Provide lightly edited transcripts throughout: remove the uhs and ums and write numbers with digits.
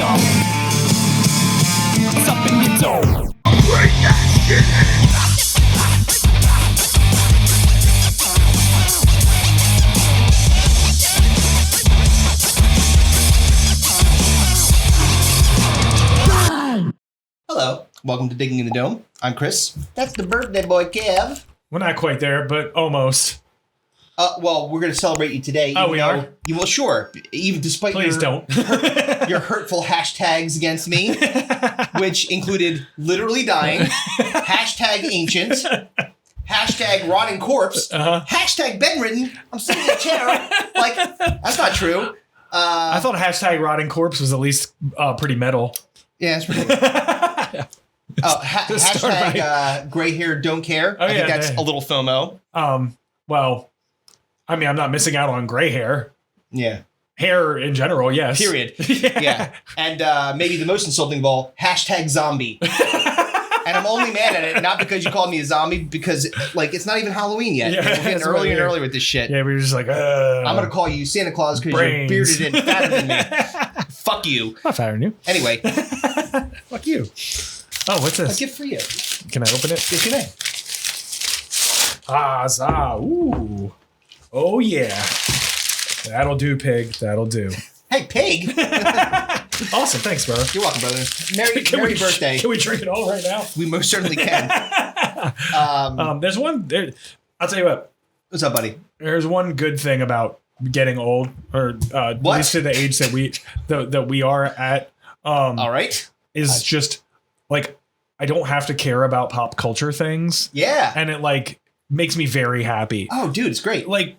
dome. It's up in your dome. Bring that shit in. Hello, welcome to Digging in the Dome. I'm Chris. That's the birthday boy, Kev. We're not quite there, but almost. Well, we're going to celebrate you today. Oh, we are? Well, sure. Even despite Please don't. your hurtful hashtags against me, which included literally dying, hashtag ancient, hashtag rotting corpse, hashtag bedridden. I'm sitting in a chair. Like, that's not true. I thought hashtag rotting corpse was at least pretty metal. Yeah, that's pretty good. Oh, hashtag gray hair don't care. I think that's a little FOMO. Well, I mean, I'm not missing out on gray hair. Yeah. Hair in general, yes. Period. Yeah. And maybe the most insulting of all, hashtag zombie. And I'm only mad at it, not because you called me a zombie, because, like, it's not even Halloween yet. Yeah, we're getting earlier and earlier with this shit. Yeah, we were just like, I'm going to call you Santa Claus because you're bearded and fatter than me. Fuck you. Not fatter than you. Anyway. Fuck you. Oh, what's this? A gift for you. Can I open it? Yes, you may. Ooh. Oh, yeah. That'll do, pig. That'll do. Hey, pig. Awesome. Thanks, bro. You're welcome, brother. Merry birthday. Can we drink it all right now? We most certainly can. There's one. I'll tell you what. What's up, buddy? There's one good thing about getting old, or at least to the age that we are at. All right. Is just like I don't have to care about pop culture things. Yeah. And it like makes me very happy. Oh, dude, it's great. Like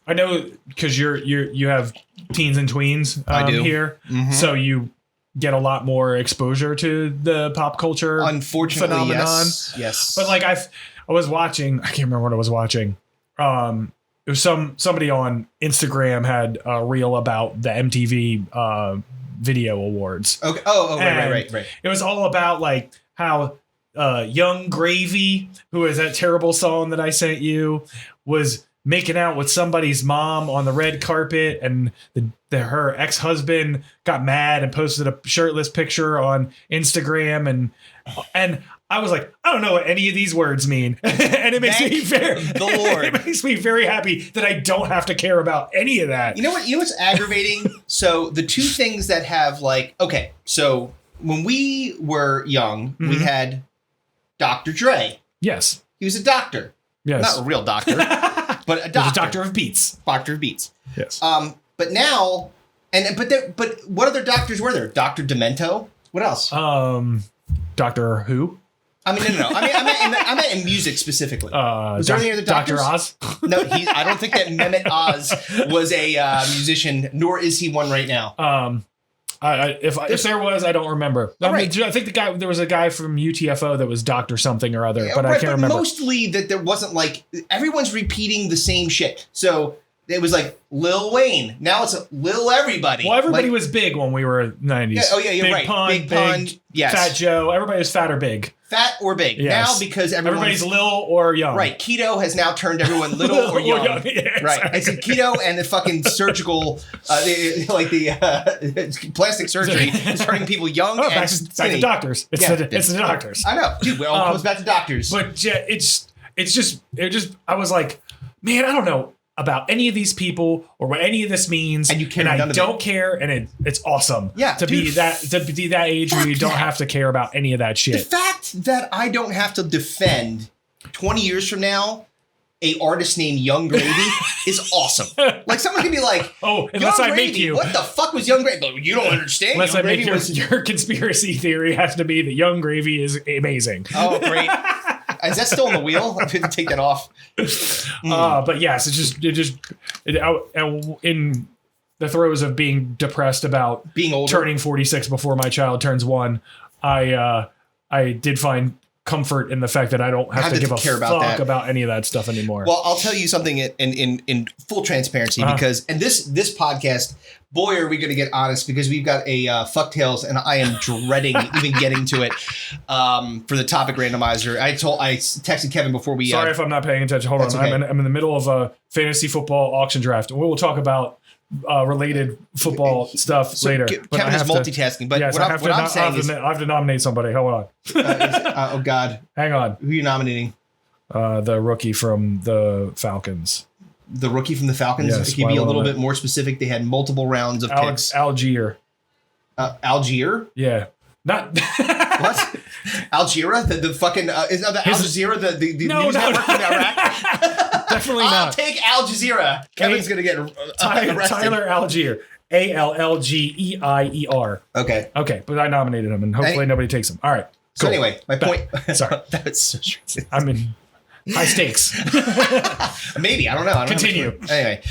I know because you have teens and tweens I do. here, so you get a lot more exposure to the pop culture unfortunately phenomenon. Yes. But like I was watching, I can't remember what I was watching. It was somebody on Instagram had a reel about the MTV Video Awards. Okay. Oh, right. It was all about like how Young Gravy, who is that terrible song that I sent you, was making out with somebody's mom on the red carpet, and her ex-husband got mad and posted a shirtless picture on Instagram, and I was like, I don't know what any of these words mean. And it makes me it makes me very happy that I don't have to care about any of that. You know what's aggravating? So the two things that have like, okay, so when we were young, we had Dr. Dre. Yes. He was a doctor. Yes. Not a real doctor, but a doctor. He's a doctor of beats. Doctor of beats. Yes. But now, but what other doctors were there? Dr. Demento? What else? Doctor Who? I mean, no. I meant in music specifically. Was there any other doctors? Dr. Oz? No, I don't think that Mehmet Oz was a musician, nor is he one right now. If there was, I don't remember. I think there was a guy from UTFO that was Dr. something or other, but I can't remember. Mostly that there wasn't like, everyone's repeating the same shit. So it was like Lil Wayne. Now it's Lil Everybody. Well, everybody was big when we were 90s. Yeah, oh yeah, you're big right. Pun, Big Pun, yes. Fat Joe. Everybody was fat or big. Fat or big. Yes. Now because everybody's Lil or young. Right. Keto has now turned everyone little or young. Yeah, right. It's a keto and the fucking surgical, the plastic surgery is turning people young and back skinny. to doctors. It's the doctors. I know. Dude, it all comes back to doctors. But yeah, it's just I was like, man, I don't know about any of these people or what any of this means, and you care, and I don't care, and it's awesome. Yeah, to be that age where you don't have to care about any of that shit. The fact that I don't have to defend 20 years from now a artist named Young Gravy is awesome. Like someone can be like, "Oh, unless I make you, what the fuck was Young Gravy?" But you don't understand. Unless Young I make Gravy your conspiracy theory has to be that Young Gravy is amazing. Oh, great. Is that still on the wheel? I didn't take that off. But yes, in the throes of being depressed about being older, turning 46 before my child turns 1, I did find comfort in the fact that I don't have to give a fuck about any of that stuff anymore. Well, I'll tell you something in full transparency because, and this podcast, boy, are we going to get honest because we've got a fucktails and I am dreading even getting to it for the topic randomizer. I texted Kevin before we. Sorry if I'm not paying attention. Hold on. Okay. I'm in the middle of a fantasy football auction draft. And we will talk about related football stuff So later. But Kevin I is have to- multitasking, but yes, what I I'm, have what to I'm no- saying is, I have to nominate somebody. Hold on. oh God, Hang on. who are you nominating? The rookie from the Falcons. The rookie from the Falcons. Yes, Can you be a why little not? bit more specific? They had multiple rounds of picks. Algier. Algier? Yeah. Not What? Algera? The fucking is that the Al Jazeera the No, news no, network no. in Iraq? Definitely I'll not. take Al Jazeera. Kevin's gonna get arrested. Tyler Algier. Allgeier. Okay. Okay, but I nominated him, and hopefully nobody takes him. All right. So cool. Anyway, my point. Sorry. That was so strange. I'm in high stakes. Maybe I don't know. I don't Continue. Have anyway,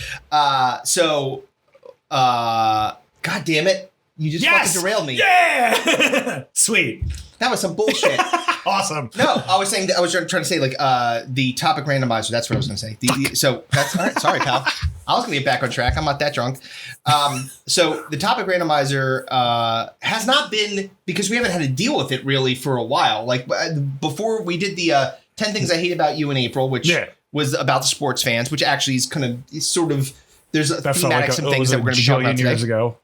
God damn it! You just fucking derailed me. Yeah. Sweet. That was some bullshit. Awesome. No, I was saying that I was trying to say like the topic randomizer. That's what I was going to say. So that's all right. Sorry, pal. I was going to get back on track. I'm not that drunk. So the topic randomizer has not been, because we haven't had to deal with it really for a while. Like before we did the 10 things I hate about you in April, which was about the sports fans, which actually is kind of sort of there's That felt like thematics and things that we're going to be talking about years today. ago.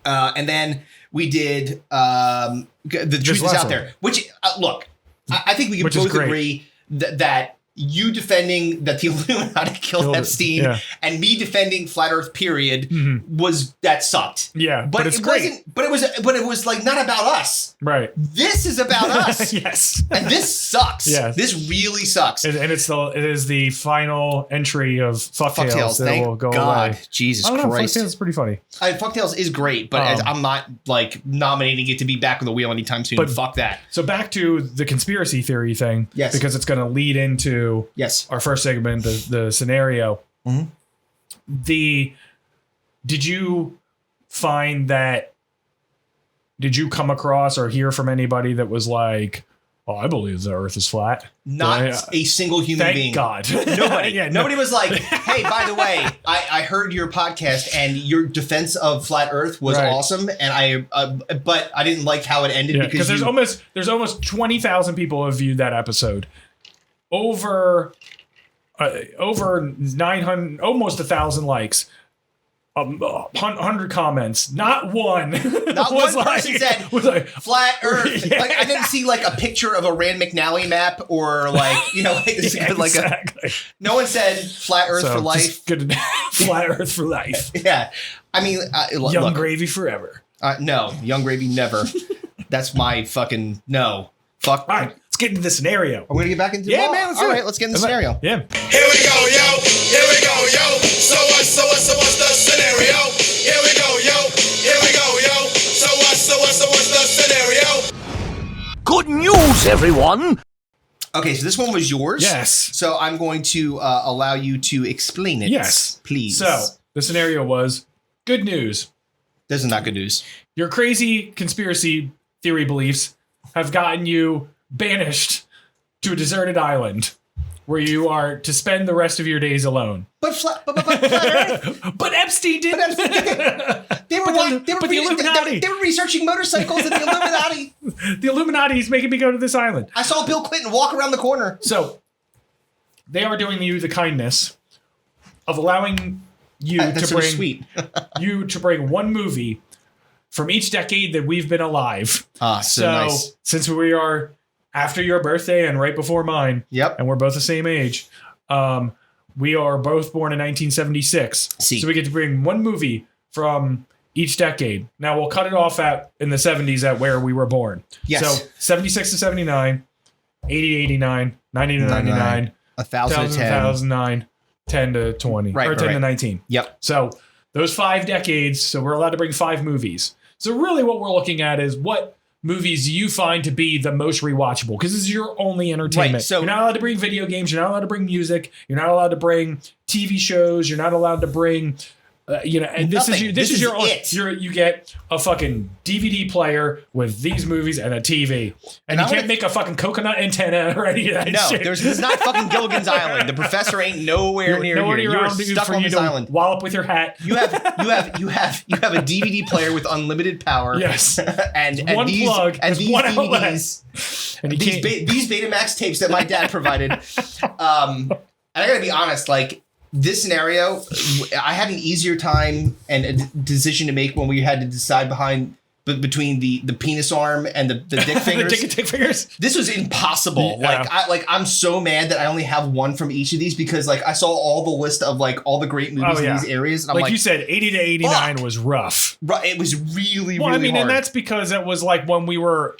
And then we did the truth is out there, which look, I think we can both agree that you defending that the Illuminati killed Epstein and me defending flat Earth period was that sucked. Yeah, but it's it great. wasn't. But it was like not about us. Right. This is about us. Yes. And this sucks. Yes. This really sucks. And it is the final entry of Fucktails that Thank will go God. away. Jesus I don't know, Christ. Fucktails is pretty funny. Fucktails is great, but I'm not like nominating it to be back on the wheel anytime soon. But fuck that. So back to the conspiracy theory thing. Yes. Because it's going to lead into our first segment, the scenario. Mm-hmm. Did you find that? Did you come across or hear from anybody that was like, "Oh, I believe the Earth is flat"? Not a single human being. Thank God. Nobody. Nobody was like, "Hey, by the way, I heard your podcast and your defense of flat Earth was awesome, and but I didn't like how it ended because there's almost 20,000 people who have viewed that episode. Over 900, almost 1,000 likes, 100 comments. Not one. Not one person said flat Earth. Yeah. Like I didn't see like a picture of a Rand McNally map or like exactly. No one said flat Earth for life. Just good flat Earth for life. Yeah, I mean, Young Gravy forever. No, Young Gravy never. That's my fucking no. Fuck. All right, let's get into the scenario. We're gonna get back into man. Let's do it. Let's get in the scenario. Yeah. Here we go, yo. Here we go, yo. So what's the scenario? Here we go, yo. Here we go, yo. So what's the scenario? Good news, everyone. Okay, so this one was yours. Yes. So I'm going to allow you to explain it. Yes. Please. So the scenario was good news. This is not good news. Your crazy conspiracy theory beliefs have gotten you banished to a deserted island where you are to spend the rest of your days alone. But flat Earth. But Epstein didn't. They were the Illuminati. They were researching motorcycles in the Illuminati. The Illuminati is making me go to this island. I saw Bill Clinton walk around the corner. So they are doing you the kindness of allowing you to bring sweet. you to bring one movie from each decade that we've been alive. So nice. Since we are after your birthday and right before mine, and we're both the same age, we are both born in 1976. So we get to bring one movie from each decade. Now we'll cut it off in the 70s at where we were born. Yes. So 76 to 79, 80 to 89, 90 to 99, 1,000 to 10. 2009, 10 to 20, or 10 to 19. Yep. So those 5 decades, so we're allowed to bring 5 movies. So really what we're looking at is what movies do you find to be the most rewatchable? Because this is your only entertainment. Right, so you're not allowed to bring video games. You're not allowed to bring music. You're not allowed to bring TV shows. You're not allowed to bring... and this is your own. You get a fucking DVD player with these movies and a TV, and you can't make a fucking coconut antenna or any of that shit. No, it's not fucking Gilligan's Island. The professor ain't nowhere near here. You're stuck on this island. Wallop with your hat. You have a DVD player with unlimited power. Yes, and one these plug and these one DVDs, and these Betamax tapes that my dad provided. And I gotta be honest, like. this scenario, I had an easier time and a decision to make when we had to decide between the penis arm and the dick fingers. the dick fingers. This was impossible. Yeah. I'm so mad that I only have one from each of these because like I saw all the list of like all the great movies in these areas. And I'm like you said, 80 to 89 was rough. Right, it was really well, really hard. And that's because it was like when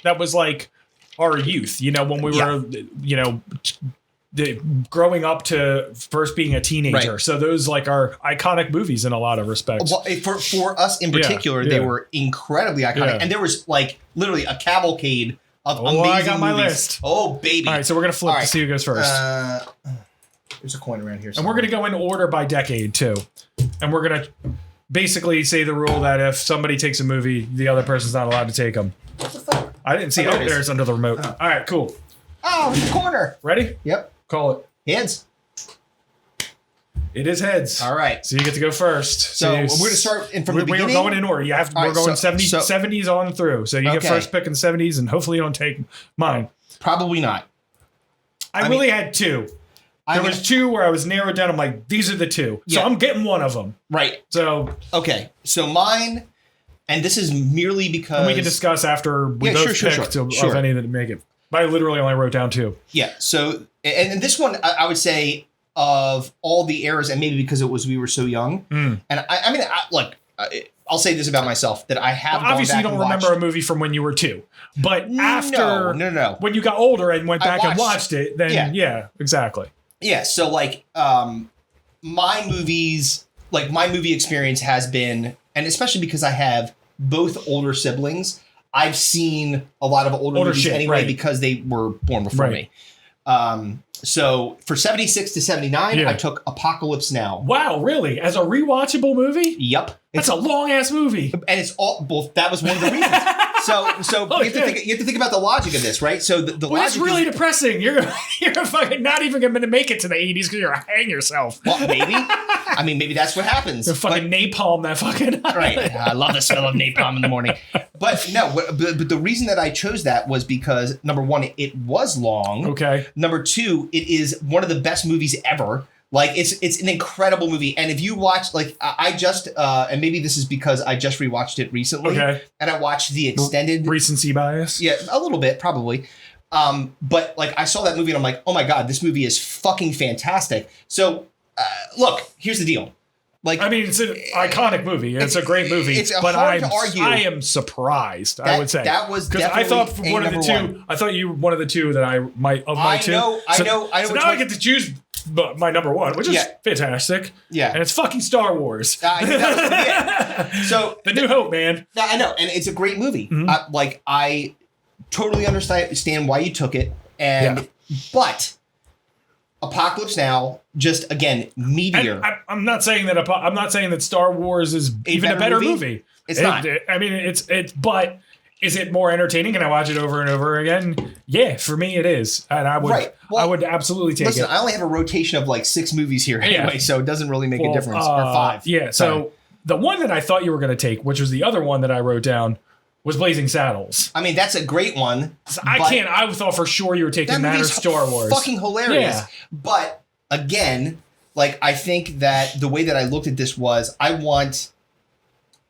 that was like our youth. You know, when we were, you know, growing up to first being a teenager. Right. So those like are iconic movies in a lot of respects. Well, for us in particular, they were incredibly iconic, and there was like literally a cavalcade of amazing I got my movies. list. Oh baby! All right, so we're gonna flip to see who goes first, there's a coin around here, and we're gonna go in order by decade too, and we're gonna basically say the rule that if somebody takes a movie, the other person's not allowed to take them. What the fuck? I didn't see. There's under the remote. All right, cool. Oh, it's a corner. Ready? Yep. Call it. Heads. It is heads. All right. So you get to go first. So we're going to start from the beginning. We're going in order. We're going 70s on through. So you get first pick in the 70s, and hopefully you don't take mine. Probably not. I really had two. There was two where I was narrowed down. I'm like, these are the two. So I'm getting one of them. Right. So okay. So mine, and this is merely because and we can discuss after we both picked of any that make it. But I literally only wrote down two. Yeah. So and this one, I would say of all the eras, and maybe because we were so young. And I mean, look, I'll say this about myself that I have. Well, obviously, you don't remember a movie from when you were 2, but after no, when you got older and went back and watched it, then yeah, exactly. Yeah. So like, my movie experience has been, and especially because I have both older siblings, I've seen a lot of older movies anyway because they were born before me. So for 76 to 79, I took Apocalypse Now. Wow, really? As a rewatchable movie? Yep. That's a long ass movie. And it's all both. That was one of the reasons. So you have to think about the logic of this, right? So the logic it's really depressing. You're fucking not even going to make it to the 80s because you're going to hang yourself. Well, maybe. I mean, maybe that's what happens. You're fucking napalm that fucking. Right. I love the smell of napalm in the morning. But no, but the reason that I chose that was because number one, it was long. Okay. Number two, it is one of the best movies ever. Like it's an incredible movie, and if you watch, like I just and maybe this is because I just rewatched it recently, and I watched the extended recency bias. Yeah, a little bit probably, but like I saw that movie and I'm like, oh my god, this movie is fucking fantastic. So look, here's the deal. Like, I mean, it's an iconic movie. It's a great movie. It's hard to argue. I am surprised. I would say that was because I thought one of the two. I thought you were one of the two that I might of my two. I know. So now I get to choose my number one, which is fantastic. Yeah, and it's fucking Star Wars. So The New Hope, man. I know, and it's a great movie. Mm-hmm. I totally understand why you took it, but Apocalypse Now, just again, meteor. I'm not saying that Star Wars is even a better movie. It's not. I mean, it's but is it more entertaining? Can I watch it over and over again? Yeah, for me it is, and I would. I would absolutely take it. I only have a rotation of like 6 movies here anyway, so it doesn't really make a difference. Or 5. Yeah. So the one that I thought you were going to take, which was the other one that I wrote down, was Blazing Saddles. I mean, that's a great one. I thought for sure you were taking that or Star Wars. Fucking hilarious. Yeah. But again, like I think that the way that I looked at this was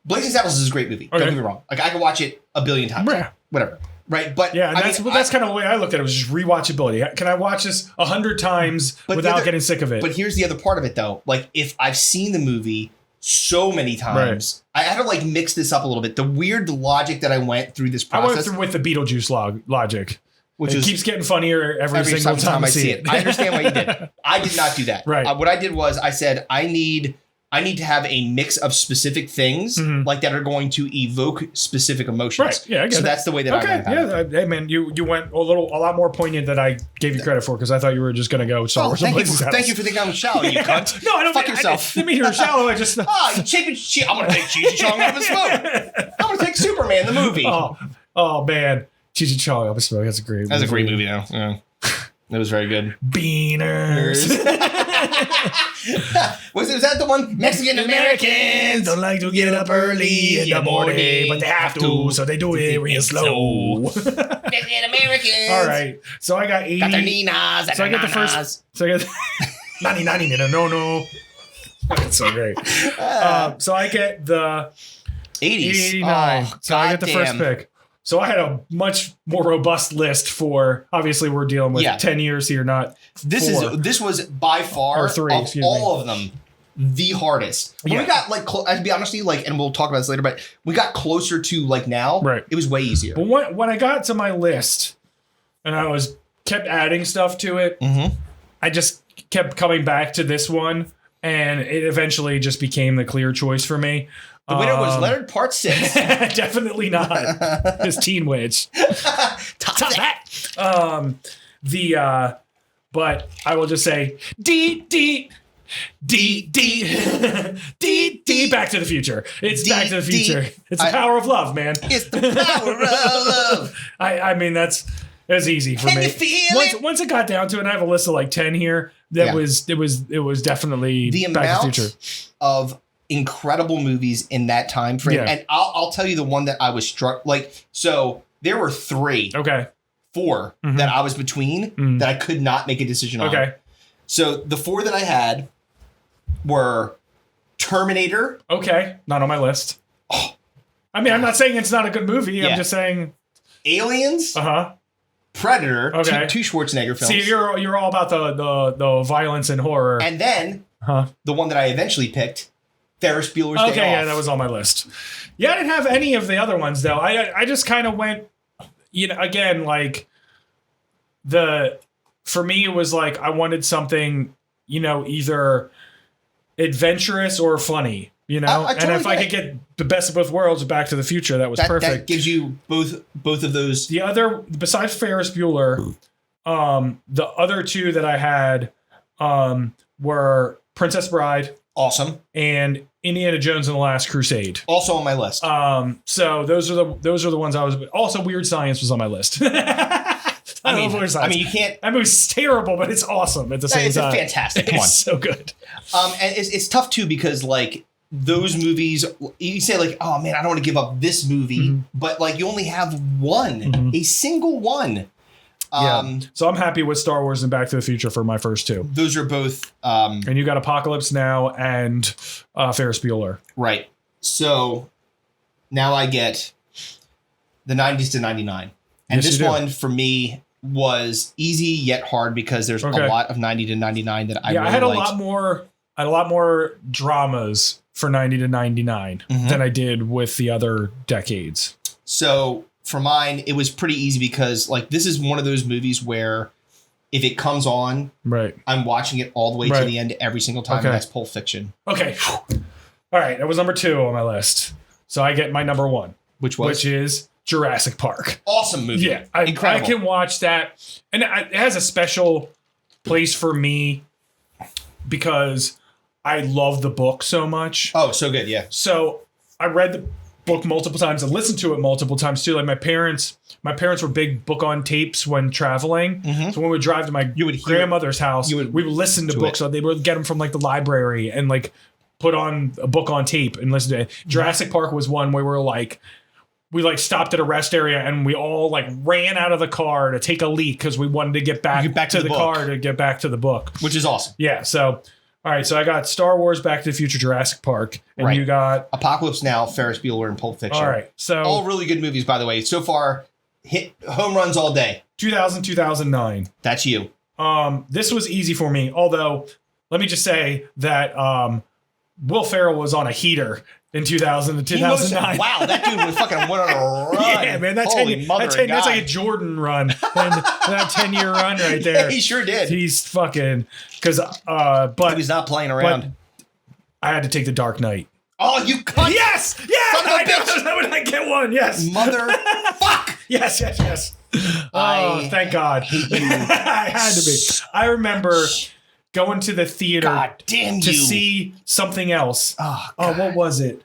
Blazing Saddles is a great movie. Okay. Don't get me wrong. Like I could watch it a billion times. Yeah. Whatever. Right. But yeah, and that's kind of the way I looked at it, was just rewatchability. Can I watch this 100 times without getting sick of it? But here's the other part of it though. Like if I've seen the movie so many times, I had to like mix this up a little bit. The weird logic that I went through this process. I went through with the Beetlejuice logic. Which keeps getting funnier every single time I see it. I understand why you did. I did not do that. Right. What I did was I said, I need to have a mix of specific things like that are going to evoke specific emotions. Right. Yeah. I get so that's the way that I went about it. Hey man, you went a lot more poignant than I gave you credit for, because I thought you were just going to go Star Wars. Thank you for thinking I'm shallow, you cunt. No, I don't. Fuck yourself. I didn't mean you were shallow. I just. I'm going to take Cheech Chong up a smoke. I'm going to take Superman the movie. Oh man, Cheech Chong up a smoke. That's a great movie though. Yeah. It was very good. Beaners. Was that the one? Mexican Americans don't like to get up early in the morning, but they have to, so they do it real slow. Mexican Americans. All right, so I got 80. Got their ninas. So I get the first. So I got 90, no. That's so great. So I get the 80s. 89. Oh, So I get the first goddamn. pick. So I had a much more robust list for, obviously we're dealing with 10 years here, not This was by far Or three, of excuse all me. of them the hardest. When Yeah. we got like, to be honest with you, like, and we'll talk about this later, but we got closer to like now. Right. It was way easier. But when I got to my list and I kept adding stuff to it, I just kept coming back to this one, and it eventually just became the clear choice for me. The winner was Leonard Part 6. Definitely not his Teen Witch. Top that. But I will just say D Back to the Future. It's Back to the Future. It's the power of love, man. It's the power of love. I mean that's easy for Can me. you feel it? Once it got down to it, and I have a list of like 10 here. It was definitely The Back to the amount Future. of incredible movies in that time frame. Yeah. And I'll tell you the one that I was struck, like, so there were Okay. 4 that I was between that I could not make a decision on. Okay. So the 4 that I had were Terminator. Okay. Not on my list. I mean, I'm not saying it's not a good movie. Yeah. I'm just saying. Aliens, Uh-huh. Predator, Okay. two Schwarzenegger films. See, you're all about the violence and horror. And then Huh. the one that I eventually picked, Ferris Bueller's Day Off. Okay, yeah, that was on my list. Yeah, I didn't have any of the other ones though. I just kind of went, again, like for me it was like I wanted something, either adventurous or funny, I and totally if I get could get the best of both worlds, Back to the Future, that was perfect. That gives you both of those. The other, besides Ferris Bueller, the other 2 that I had were Princess Bride Awesome. and Indiana Jones and the Last Crusade. Also on my list. So those are the ones I was. Also, Weird Science was on my list. I love Weird Science. you can't. That movie's terrible, but it's awesome at the same It's time. fantastic. Come on. It's so good. And it's tough too because like those movies, you say like, oh man, I don't want to give up this movie, but like you only have one, a single one. So I'm happy with Star Wars and Back to the Future for my first 2. Those are both And you got Apocalypse Now and Ferris Bueller. right. So now I get the 90s to 99. And Yes, this you do. one for me was easy yet hard because there's Okay. a lot of 90 to 99 that I really I had a liked. lot more dramas for 90 to 99 than I did with the other decades. So for mine, it was pretty easy because like this is one of those movies where if it comes on, Right. I'm watching it all the way to Right. the end every single time. Okay. And that's Pulp Fiction, Okay. All right. That was number 2 on my list. So I get my number 1, which is Jurassic Park. awesome movie. Yeah. I Incredible. can watch that. And it has a special place for me because I love the book so much. Oh, so good. Yeah. So I read the book multiple times and listened to it multiple times too. Like my parents were big book on tapes when traveling. So when we would drive to my You would hear- grandmother's house, we would listen to books. it. So they would get them from like the library and like put on a book on tape and listen to it. Jurassic Park was one where we stopped at a rest area and we all like ran out of the car to take a leak because we wanted to get back to the book. car to get back to the book. Which is awesome. Yeah. So, all right. So I got Star Wars, Back to the Future, Jurassic Park, and Right. you got. Apocalypse Now, Ferris Bueller, and Pulp Fiction. All right. So All really good movies, by the way. So far, hit home runs all day. 2000, 2009. That's you. This was easy for me. Although, let me just say that Will Ferrell was on a heater in 2000 and 2009. Wow, that dude was fucking went on a run. Yeah, man, that's Holy mother of that's God. like a Jordan run, and that 10-year run right there. He sure did. He's fucking because He but was not playing around. I had to take the Dark Knight. Oh, you cunt! Yes, Son yes, of a I know. bitch. How would I get one? Yes, Motherfuck! yes. Oh, I thank God. I had to be. I remember going to the theater God damn to you. see something else. Oh, What was it?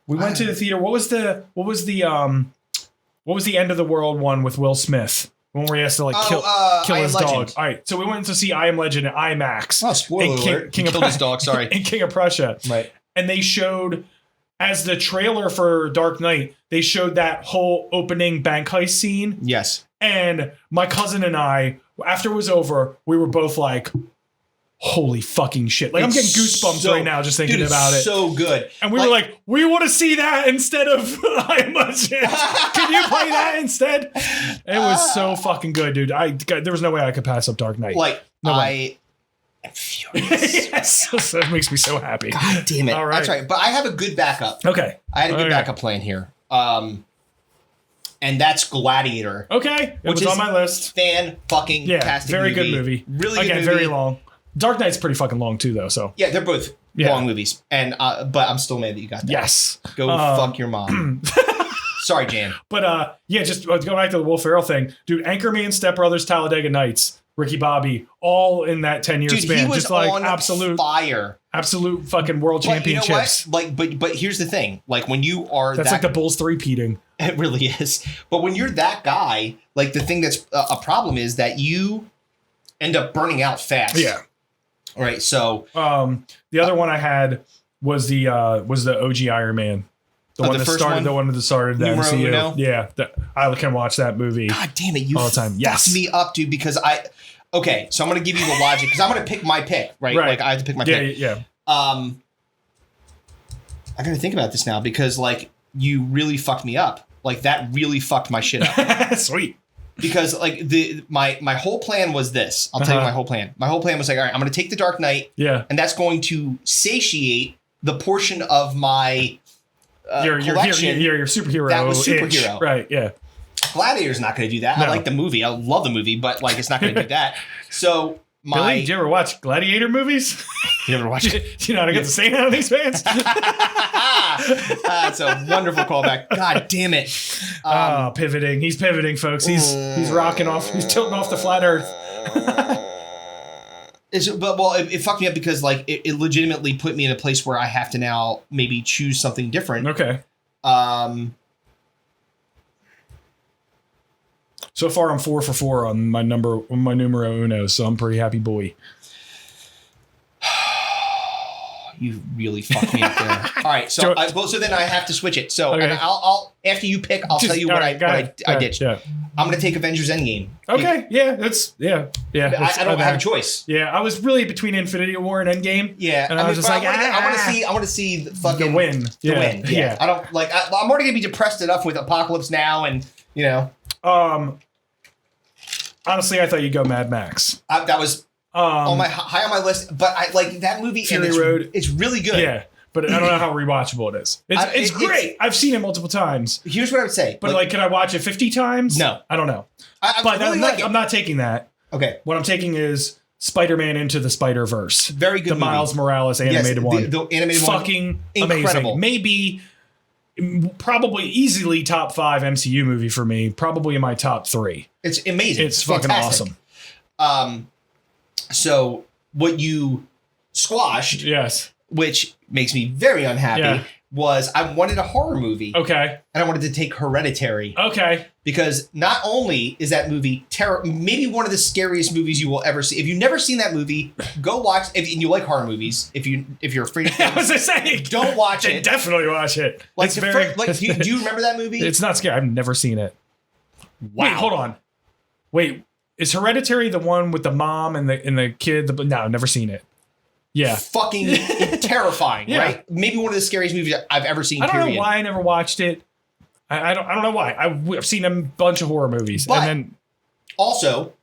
We went to the theater. What was the end of the world one with Will Smith? When where he has to like kill I his Am dog. Legend. All right, so we went to see I Am Legend at IMAX. Oh, spoiler And alert. King He of killed his dog, sorry. in King of Prussia. Right. And they showed, as the trailer for Dark Knight, they showed that whole opening bank heist scene. Yes. And my cousin and I, after it was over, we were both like, holy fucking shit. Like, I'm getting goosebumps right now just thinking about it. So good. And we were like, we want to see that instead of I Am Legend. Can you play that instead? It was so fucking good, dude. There was no way I could pass up Dark Knight. Like, no I am furious. Yes. That makes me so happy. God damn it. All right. That's right. But I have a good backup. Okay. I had a good backup plan here. And that's Gladiator. Okay. It Which was is on my list. Fan-fucking-tastic very movie. good movie. Really good Again, movie. very long. Dark Knight's pretty fucking long too, though. So Yeah, they're both long movies. And but I'm still mad that you got that. yes. Go fuck your mom. Sorry, Jan. But just go back to the Will Ferrell thing. Dude, Anchorman, Step Brothers, Talladega Nights, Ricky Bobby, all in that 10-year Dude, span. he was just like on fire. absolute fucking world But championships. you know what? But here's the thing. Like when you are That's like the Bulls three-peating. It really is. But when you're that guy, like the thing that's a problem is that you end up burning out fast. Yeah. All right. So the other one I had was the OG Iron Man. The one that started the Numero MCU. uno? Yeah. I can watch that movie. God damn it, you all the time. Yes. fucked me up, dude, because okay, so I'm gonna give you the logic because I'm gonna pick my pick, right? Like I have to pick my pick. Yeah. I gotta think about this now because like you really fucked me up. Like that really fucked my shit up. Sweet. Because like my whole plan was this. I'll tell you my whole plan. My whole plan was like, all right, I'm gonna take the Dark Knight. Yeah. And that's going to satiate the portion of my collection. Your superhero. That was superhero. Itch. Right. Yeah. Gladiator's not going to do that. No. I like the movie. I love the movie, but like it's not going to do that. So Billy, did you ever watch Gladiator movies? You ever watch it? Do you know how to get the saying out of these fans? That's a wonderful callback. God damn it. Pivoting. He's pivoting, folks. He's rocking off. He's tilting off the flat earth. It fucked me up because like it legitimately put me in a place where I have to now maybe choose something different. Okay. So far, I'm 4 for 4 on my numero uno, so I'm pretty happy boy. You really fucked me up there. All right, so then I have to switch it. So okay. and I'll after you pick, I'll tell you what I ditched. Yeah. I'm gonna take Avengers Endgame. Okay, yeah. I don't have a choice. Yeah, I was really between Infinity War and Endgame. Yeah, and I was just like, I want to see the fucking win. The win. Yeah. I don't like. I'm already gonna be depressed enough with Apocalypse Now, and you know. Honestly, I thought you'd go Mad Max. That was on my high on my list, but I like that movie. Fury and Road. It's really good. Yeah, but I don't know how rewatchable it is. It's great. I've seen it multiple times. Here's what I would say. But like, can I watch it 50 times? No, I don't know. But I'm not taking that. Okay. What I'm taking is Spider-Man Into the Spider-Verse. Very good. The Miles Morales animated one. The animated fucking one. Incredible. Amazing. Maybe, probably easily top 5 MCU movie for me. Probably in my top 3. It's amazing. It's fucking awesome. So what you squashed, yes, which makes me very unhappy, was I wanted a horror movie. Okay. And I wanted to take Hereditary. Okay. Because not only is that movie maybe one of the scariest movies you will ever see. If you've never seen that movie, go watch. And you like horror movies, if you're afraid of things, I was just saying, don't watch it. Definitely watch it. Like it's very. Do you remember that movie? It's not scary. I've never seen it. Wow. Wait, hold on. Wait, is Hereditary the one with the mom and the kid? No, I've never seen it. Yeah. Fucking terrifying, right? Maybe one of the scariest movies I've ever seen. I don't know why I never watched it. I don't know why. I've seen a bunch of horror movies, but and then also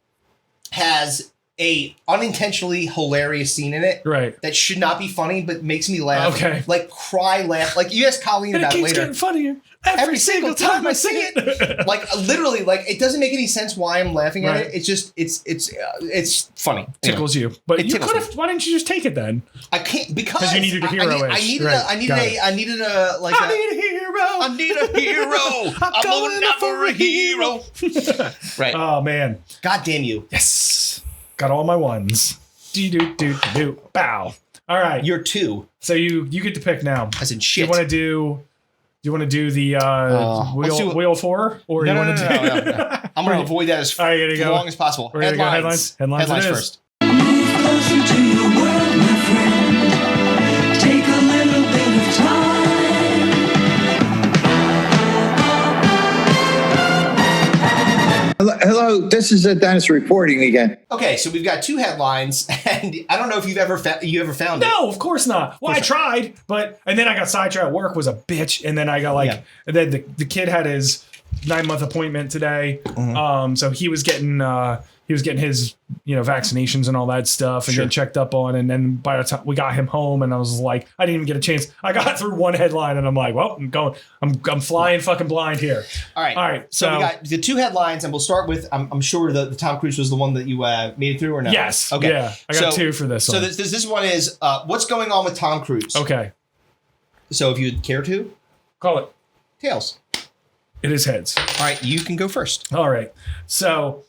has a unintentionally hilarious scene in it, right? That should not be funny, but makes me laugh. Okay, like cry, laugh. Like you ask Colleen about it later. It keeps getting funnier every single time I sing it. Like literally, like it doesn't make any sense why I'm laughing at it. It's just it's funny. Tickles you, but it you could have. Why didn't you just take it then? I can't because you needed a hero. I needed a need a hero. I need a hero. I'm going out for a hero. Right. Oh man. God damn you. Yes. Got all my ones. Do. Bow. All right. You're 2. So you get to pick now. As in shit. Do you want to do the wheel 4 or you want to do? No. I'm going to avoid that as long as possible. We're gonna go headlines. Headlines first. Move closer to your world, my friend. Take a little bit of time. Hello, this is Dennis reporting again. Okay, so we've got two headlines, and I don't know if you've ever found it. No, of course not. Well, I tried, and then I got sidetracked. Work was a bitch, and then I got and then the kid had his 9-month appointment today. So he was getting his vaccinations and all that stuff and getting checked up on. And then by the time we got him home, and I was like, I didn't even get a chance. I got through one headline, and I'm like, well, I'm flying fucking blind here. All right. So we got the two headlines, and we'll start with. I'm sure the Tom Cruise was the one that you made it through, or no? Yes. Okay. Yeah. I got two for this one. So this one is what's going on with Tom Cruise? Okay. So if you'd care to call it tails. It is heads. All right, you can go first. All right. So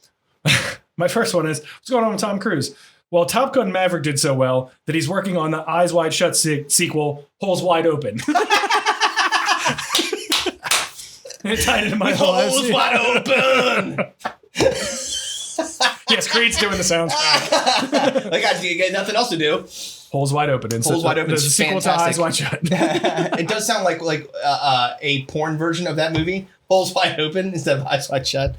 my first one is, what's going on with Tom Cruise? Well, Top Gun Maverick did so well that he's working on the Eyes Wide Shut sequel, Holes Wide Open. It tied into my Holes Wide Open. Yes, Creed's doing the soundtrack. I got you. Got nothing else to do. Holes Wide Open. Holes Wide Open. There's a sequel to Eyes Wide Shut. It does sound like a porn version of that movie. Holes Wide Open instead of Eyes Wide Shut.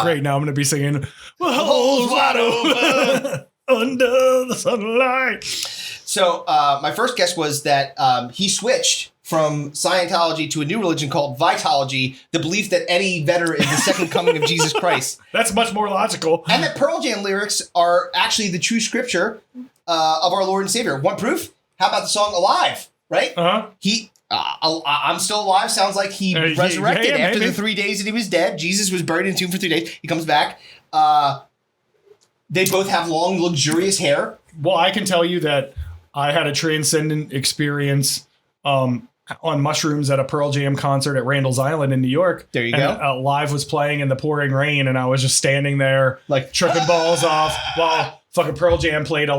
Great. Now I'm going to be singing Holes Wide Open under the sunlight. So my first guess was that he switched from Scientology to a new religion called Vitology, the belief that Eddie Vedder is the second coming of Jesus Christ. That's much more logical. And that Pearl Jam lyrics are actually the true scripture of our Lord and Savior. Want proof? How about the song Alive, right? Uh-huh. I'm Still Alive sounds like he resurrected after maybe. the 3 days that he was dead. Jesus was buried in a tomb for 3 days. He comes back. They both have long, luxurious hair. Well, I can tell you that I had a transcendent experience on mushrooms at a Pearl Jam concert at Randall's Island in New York. There you go. Live was playing in the pouring rain, and I was just standing there like tripping balls off while fucking Pearl Jam played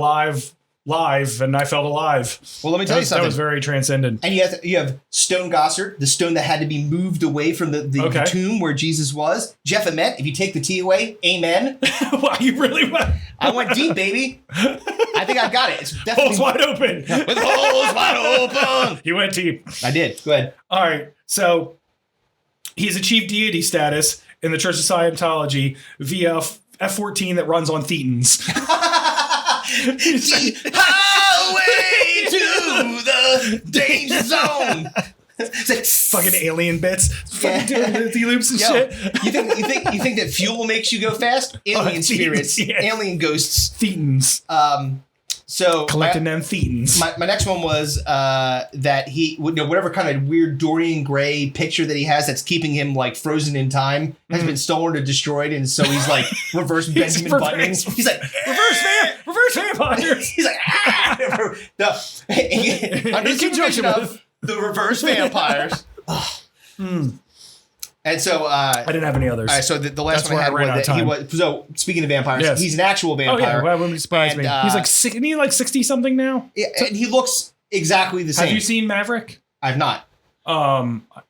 live, and I felt alive. Well, let me tell you something. That was very transcendent. And you have Stone Gossard, the stone that had to be moved away from the tomb where Jesus was. Jeff Ament, if you take the T away, amen. Wow, you really went? I went deep, baby. I think I've got it. It's definitely Holes wide open. With holes wide open. You went deep. I did. Go ahead. All right. So he's achieved deity status in the Church of Scientology via F-14 that runs on thetans. Highway to the danger zone. It's like fucking alien bits, fucking doing the loops and shit. You think that fuel makes you go fast? Alien spirits, alien ghosts, thetans. So collecting them thetans. My next one was that he whatever kind of weird Dorian Gray picture that he has that's keeping him like frozen in time has been stolen or destroyed, and so he's like reverse Benjamin Buttoning. He's like reverse vampires. He's like under conjunction of the reverse vampires. And so I didn't have any others. All right, so the last one I had was that he was. So speaking of vampires, he's an actual vampire. Oh yeah, that wouldn't surprise me. He's like 60 something now. Yeah, and he looks exactly the same. Have you seen Maverick? I've not.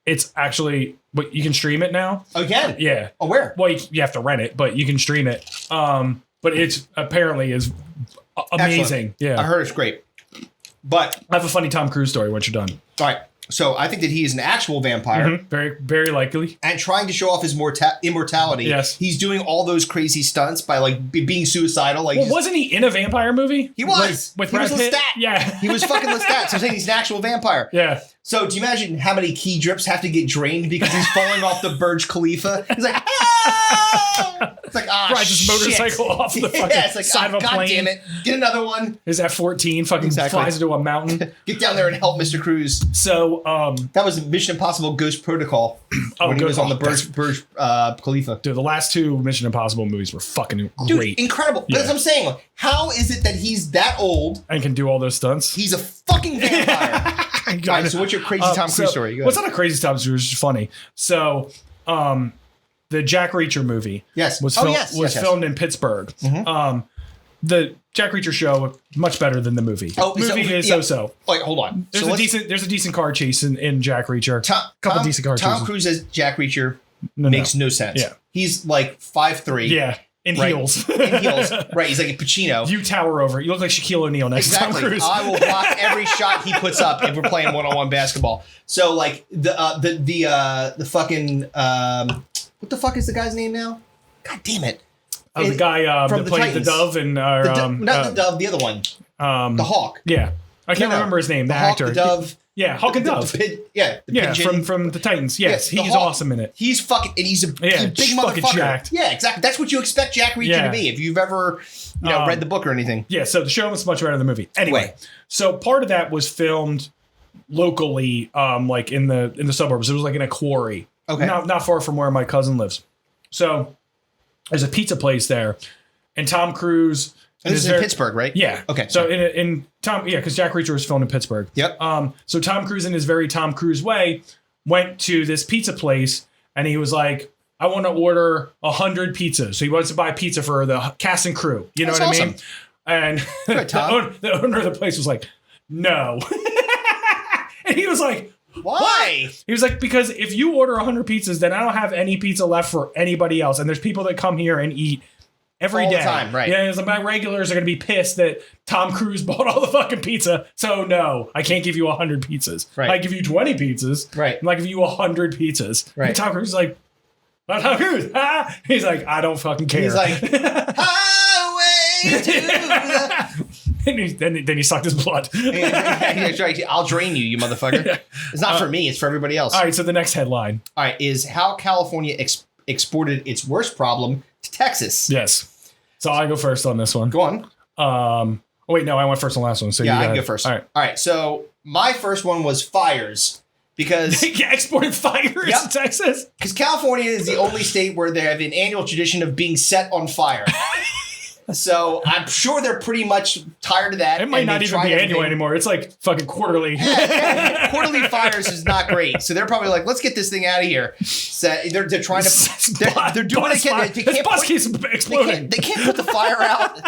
It's actually, but you can stream it now. Again? Yeah. Oh, where? Well, you have to rent it, but you can stream it. But it's apparently is amazing. Excellent. Yeah, I heard it's great. But I have a funny Tom Cruise story once you're done. All right. So I think that he is an actual vampire. Mm-hmm. Very, very likely. And trying to show off his immortality. Yes. He's doing all those crazy stunts by like being suicidal. Like, well, wasn't he in a vampire movie? He was. With he Brad was Pitt? Lestat. Yeah. He was fucking Lestat. So I'm saying he's an actual vampire. Yeah. So do you imagine how many key drips have to get drained because he's falling off the Burj Khalifa? He's like, ah! It's like, ah, rides his motorcycle off the fucking side of a plane. God damn it. Get another one. His F-14 fucking flies into a mountain. Get down there and help Mr. Cruise. So, that was Mission Impossible Ghost Protocol when he was on the Burj Khalifa. Dude, the last two Mission Impossible movies were fucking great. Dude, incredible. Yeah. But as I'm saying, like, how is it that he's that old and can do all those stunts? He's a fucking vampire. All right, so what's your crazy Tom Cruise story? What's not a crazy Tom Cruise? It's just funny. So, the Jack Reacher movie was filmed in Pittsburgh. Mm-hmm. The Jack Reacher show much better than the movie. Movie is so. Wait, hold on. There's a decent car chase in Jack Reacher. Couple decent car chases. Tom Cruise as Jack Reacher makes no sense. Yeah. He's like 5'3". Yeah. In heels. In heels. Right. He's like a Pacino. You tower over. You look like Shaquille O'Neal next to Tom Cruise. I will block every shot he puts up if we're playing one-on-one basketball. So like the fucking what's What the fuck is the guy's name now? God damn it. Oh, the guy from that the played Titans. the Dove and Not the Dove, the other one. The Hawk. Yeah, I can't No. remember his name. The Hawk, actor. the Dove. Yeah, Hawk and Dove. The pigeon. from the Titans. Yes, Yeah, the he's Hawk. awesome in it. He's fucking, and he's a big fucking motherfucker. jacked. Yeah, exactly. That's what you expect Jack Reacher Yeah. to be if you've ever read the book or anything. Yeah, so the show was much better than the movie. Anyway, so part of that was filmed locally, like in the suburbs. It was like in a quarry. Okay. Not far from where my cousin lives. So there's a pizza place there, and Tom Cruise. And this is in Pittsburgh, right? Yeah. Okay. So because Jack Reacher was filmed in Pittsburgh. Yep. So Tom Cruise, in his very Tom Cruise way, went to this pizza place, and he was like, I want to order 100 pizzas. So he wants to buy pizza for the cast and crew. You know That's what I awesome. mean? And Good, Tom. the owner of the place was like, no. And he was like, Why? he was like, because if you order 100 pizzas, then I don't have any pizza left for anybody else. And there's people that come here and eat every All day. the time, right. Yeah, it's like my regulars are going to be pissed that Tom Cruise bought all the fucking pizza. So no, I can't give you 100 pizzas. Right. I give you 20 pizzas. Right. I'm like, give you 100 pizzas. Right. And Tom Cruise is like, "Well, Tom Cruise, ah." He's like, I don't fucking care. He's like, highway to the... and then he sucked his blood. Yeah, that's right. I'll drain you, you motherfucker. It's not for me. It's for everybody else. All right, so the next headline. All right, is how California exported its worst problem to Texas. Yes. So I go first on this one. Go on. Oh, wait, no, I went first on the last one. So Yeah, you I can got go first. All right. All right. So my first one was fires because Yeah, exported fires Yep. to Texas. California is the only state where they have an annual tradition of being set on fire. So I'm sure they're pretty much tired of that. It might and not they even tried be annual everything. anymore. It's like fucking quarterly. Quarterly fires is not great. So they're probably like, let's get this thing out of here. So they're trying to they're doing what they can. They This can't bus put- keeps they exploding. can't put the fire out.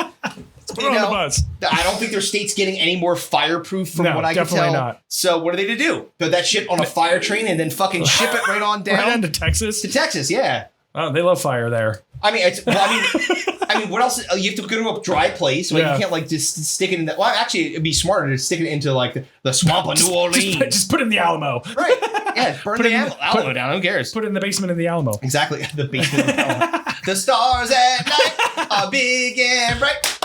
Put it on the bus. I don't think their state's getting any more fireproof from No, what I can definitely tell. not. So what are they to do? Put that shit on a fire train and then fucking ship it right on down Right into Texas. to Texas? Yeah. Oh, they love fire there. I mean, I mean, what else? You have to go to a dry place. Like, Yeah. you can't like just stick it in that. Well, actually, it'd be smarter to stick it into like the swamp of New Orleans. Just put it in the Alamo. Right. Yeah. Burn the it in- Alamo down. Who cares? Put it in the basement of the Alamo. Exactly. The basement of the Alamo. The stars at night are big and bright.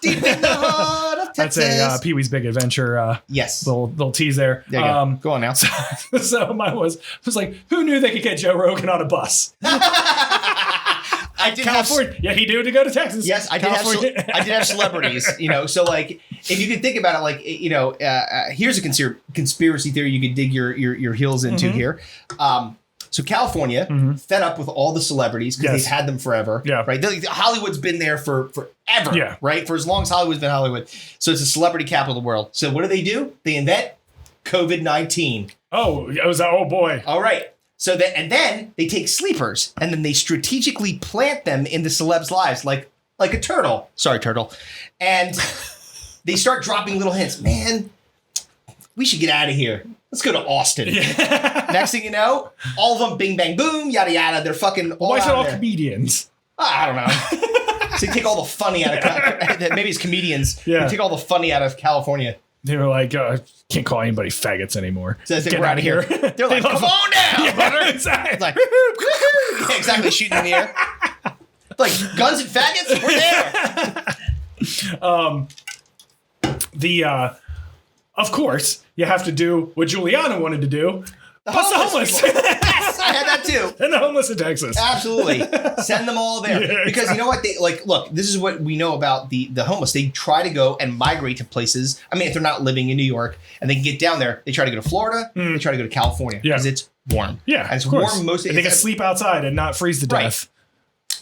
Deep in the heart of That's Texas. a Pee-wee's Big Adventure yes. little tease there. There you go. Go on now. So mine was like, who knew they could get Joe Rogan on a bus? I did have California. Yeah, he did to go to Texas. Yes, I did have celebrities, so like if you could think about it, like here's a conspiracy theory you could dig your heels into here. So California, fed up with all the celebrities because Yes. they've had them forever. Yeah. Right. Hollywood's been there for forever. Yeah. Right. For as long as Hollywood's been Hollywood. So it's a celebrity capital of the world. So what do? They invent COVID-19. Oh, it was oh boy. All right. So then they take sleepers and then they strategically plant them into celebs' lives like a turtle. Sorry, turtle. And they start dropping little hints. Man, we should get out of here. Let's go to Austin. Next thing you know, all of them, bing, bang, boom, yada, yada. They're fucking all Why is it out all there. comedians? I don't know. So they take all the funny out of maybe it's comedians. Yeah. They take all the funny out of California. They were like, can't call anybody faggots anymore. So I think Get we're out out of here. They're like, love come on down, brother. Exactly. It's like, woohoo. Yeah, exactly, shooting in the air. Like, guns and faggots, we're there. Of course, you have to do what Juliana wanted to do. Bust the homeless. people. Yes, I had that too. And the homeless in Texas. Absolutely. Send them all there. Yeah, because you know what? Look, this is what we know about the homeless. They try to go and migrate to places. I mean, if they're not living in New York and they can get down there, they try to go to Florida, they try to go to California because it's warm. Yeah, and it's of course. warm most of They can sleep outside and not freeze to Right. death.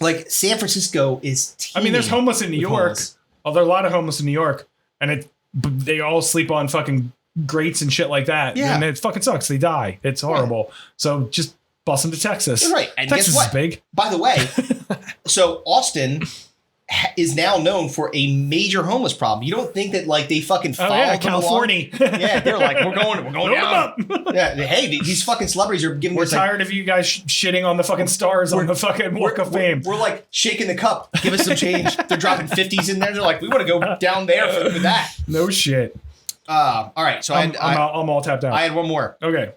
Like San Francisco is I mean, there's homeless in New York. homeless. Oh, there are a lot of homeless in New York, and they all sleep on fucking grates and shit like that. Yeah. And it fucking sucks. They die. It's horrible. So just bus them to Texas. You're right. And Texas guess what? is big. By the way, so Austin is now known for a major homeless problem. You don't think that like they fucking Oh followed yeah, them California. along? Yeah, they're like, we're going Load 'em down. up. Yeah, hey, these fucking celebrities are giving We're us like, tired of you guys shitting on the fucking stars on the fucking Walk of Fame. We're like shaking the cup. Give us some change. They're dropping 50s in there. They're like, we want to go down there for that. No shit. All right, so I'm all tapped out. I had one more. Okay.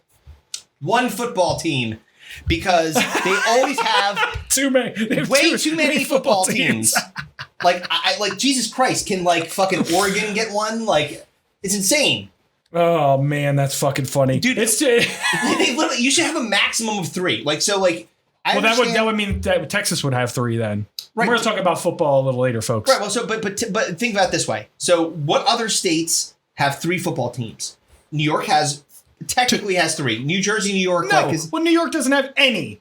One football team because they always have Too many. They have way too many football teams. Like, I like Jesus Christ. Can like fucking Oregon get one? Like, it's insane. Oh man, that's fucking funny, Dude, It's they literally, you should have a maximum of 3. Like, so like. well, that would mean that Texas would have 3 then. Right. We're gonna talk about football a little later, folks. Right. Well, so but think about it this way. So, what other states have 3 football teams? New York technically has 3. New Jersey, New York. No, Like, well, New York doesn't have any.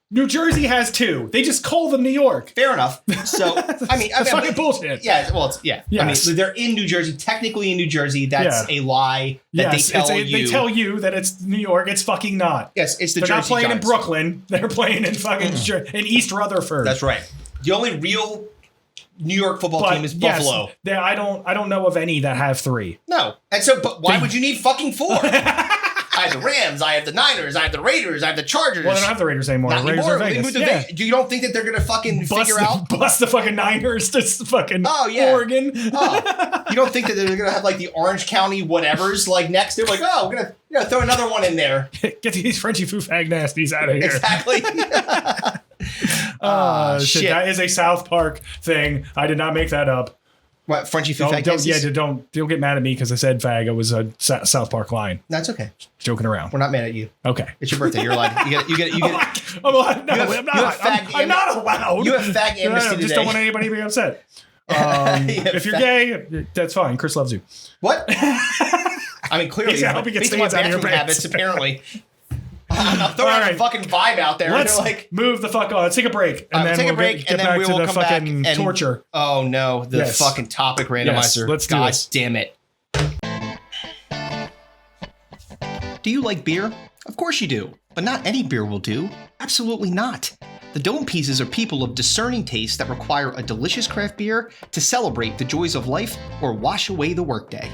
New Jersey has 2. They just call them New York. fair enough. So, I mean, That's fucking bullshit. Yeah. Well, yeah. Yes. I mean, they're in New Jersey. Technically, in New Jersey, that's a lie that Yes, they tell you. They tell you that it's New York. It's fucking not. Yes, it's the They're Jersey not playing Giants. in Brooklyn. They're playing in fucking in East Rutherford. That's right. The only real New York football team is Buffalo. Yes, I don't know of any that have 3. No. And so, but why would you need fucking 4? I have the Rams, I have the Niners, I have the Raiders, I have the Chargers. Well, they don't have the Raiders anymore. Not The Raiders anymore. are We Vegas. moved to Yeah. Vegas. You don't think that they're going to fucking figure out? Bust the fucking Niners to fucking Oregon. Oh, you don't think that they're going to have like the Orange County whatevers like next? They're like, oh, we're going to throw another one in there. Get these Frenchy Foo Fag Nasties out of here. Exactly. Shit. That is a South Park thing. I did not make that up. What, Frenchy Foo Don't Fag? get mad at me because I said fag. It was a South Park line. That's okay. Joking around. We're not mad at you. Okay. It's your birthday. You're allowed. You get. I'm allowed. No, have- I'm you have not. fag I'm not allowed. You have fag amnesty I just today. don't want anybody to be upset. If you're gay, that's fine. Chris loves you. What? I mean, clearly, I hope he gets based on my stains out of your bathroom pants. habits, apparently. I'm throwing All out a right. fucking vibe out there. Let's They're like, move the fuck on. Let's take a break, and then take we'll a break, get and then back we to will the come back fucking and torture. Oh no, the Yes. fucking topic randomizer. Yes, let's do God it. damn it. Do you like beer? Of course you do, but not any beer will do. Absolutely not. The Dome Pieces are people of discerning taste that require a delicious craft beer to celebrate the joys of life or wash away the workday.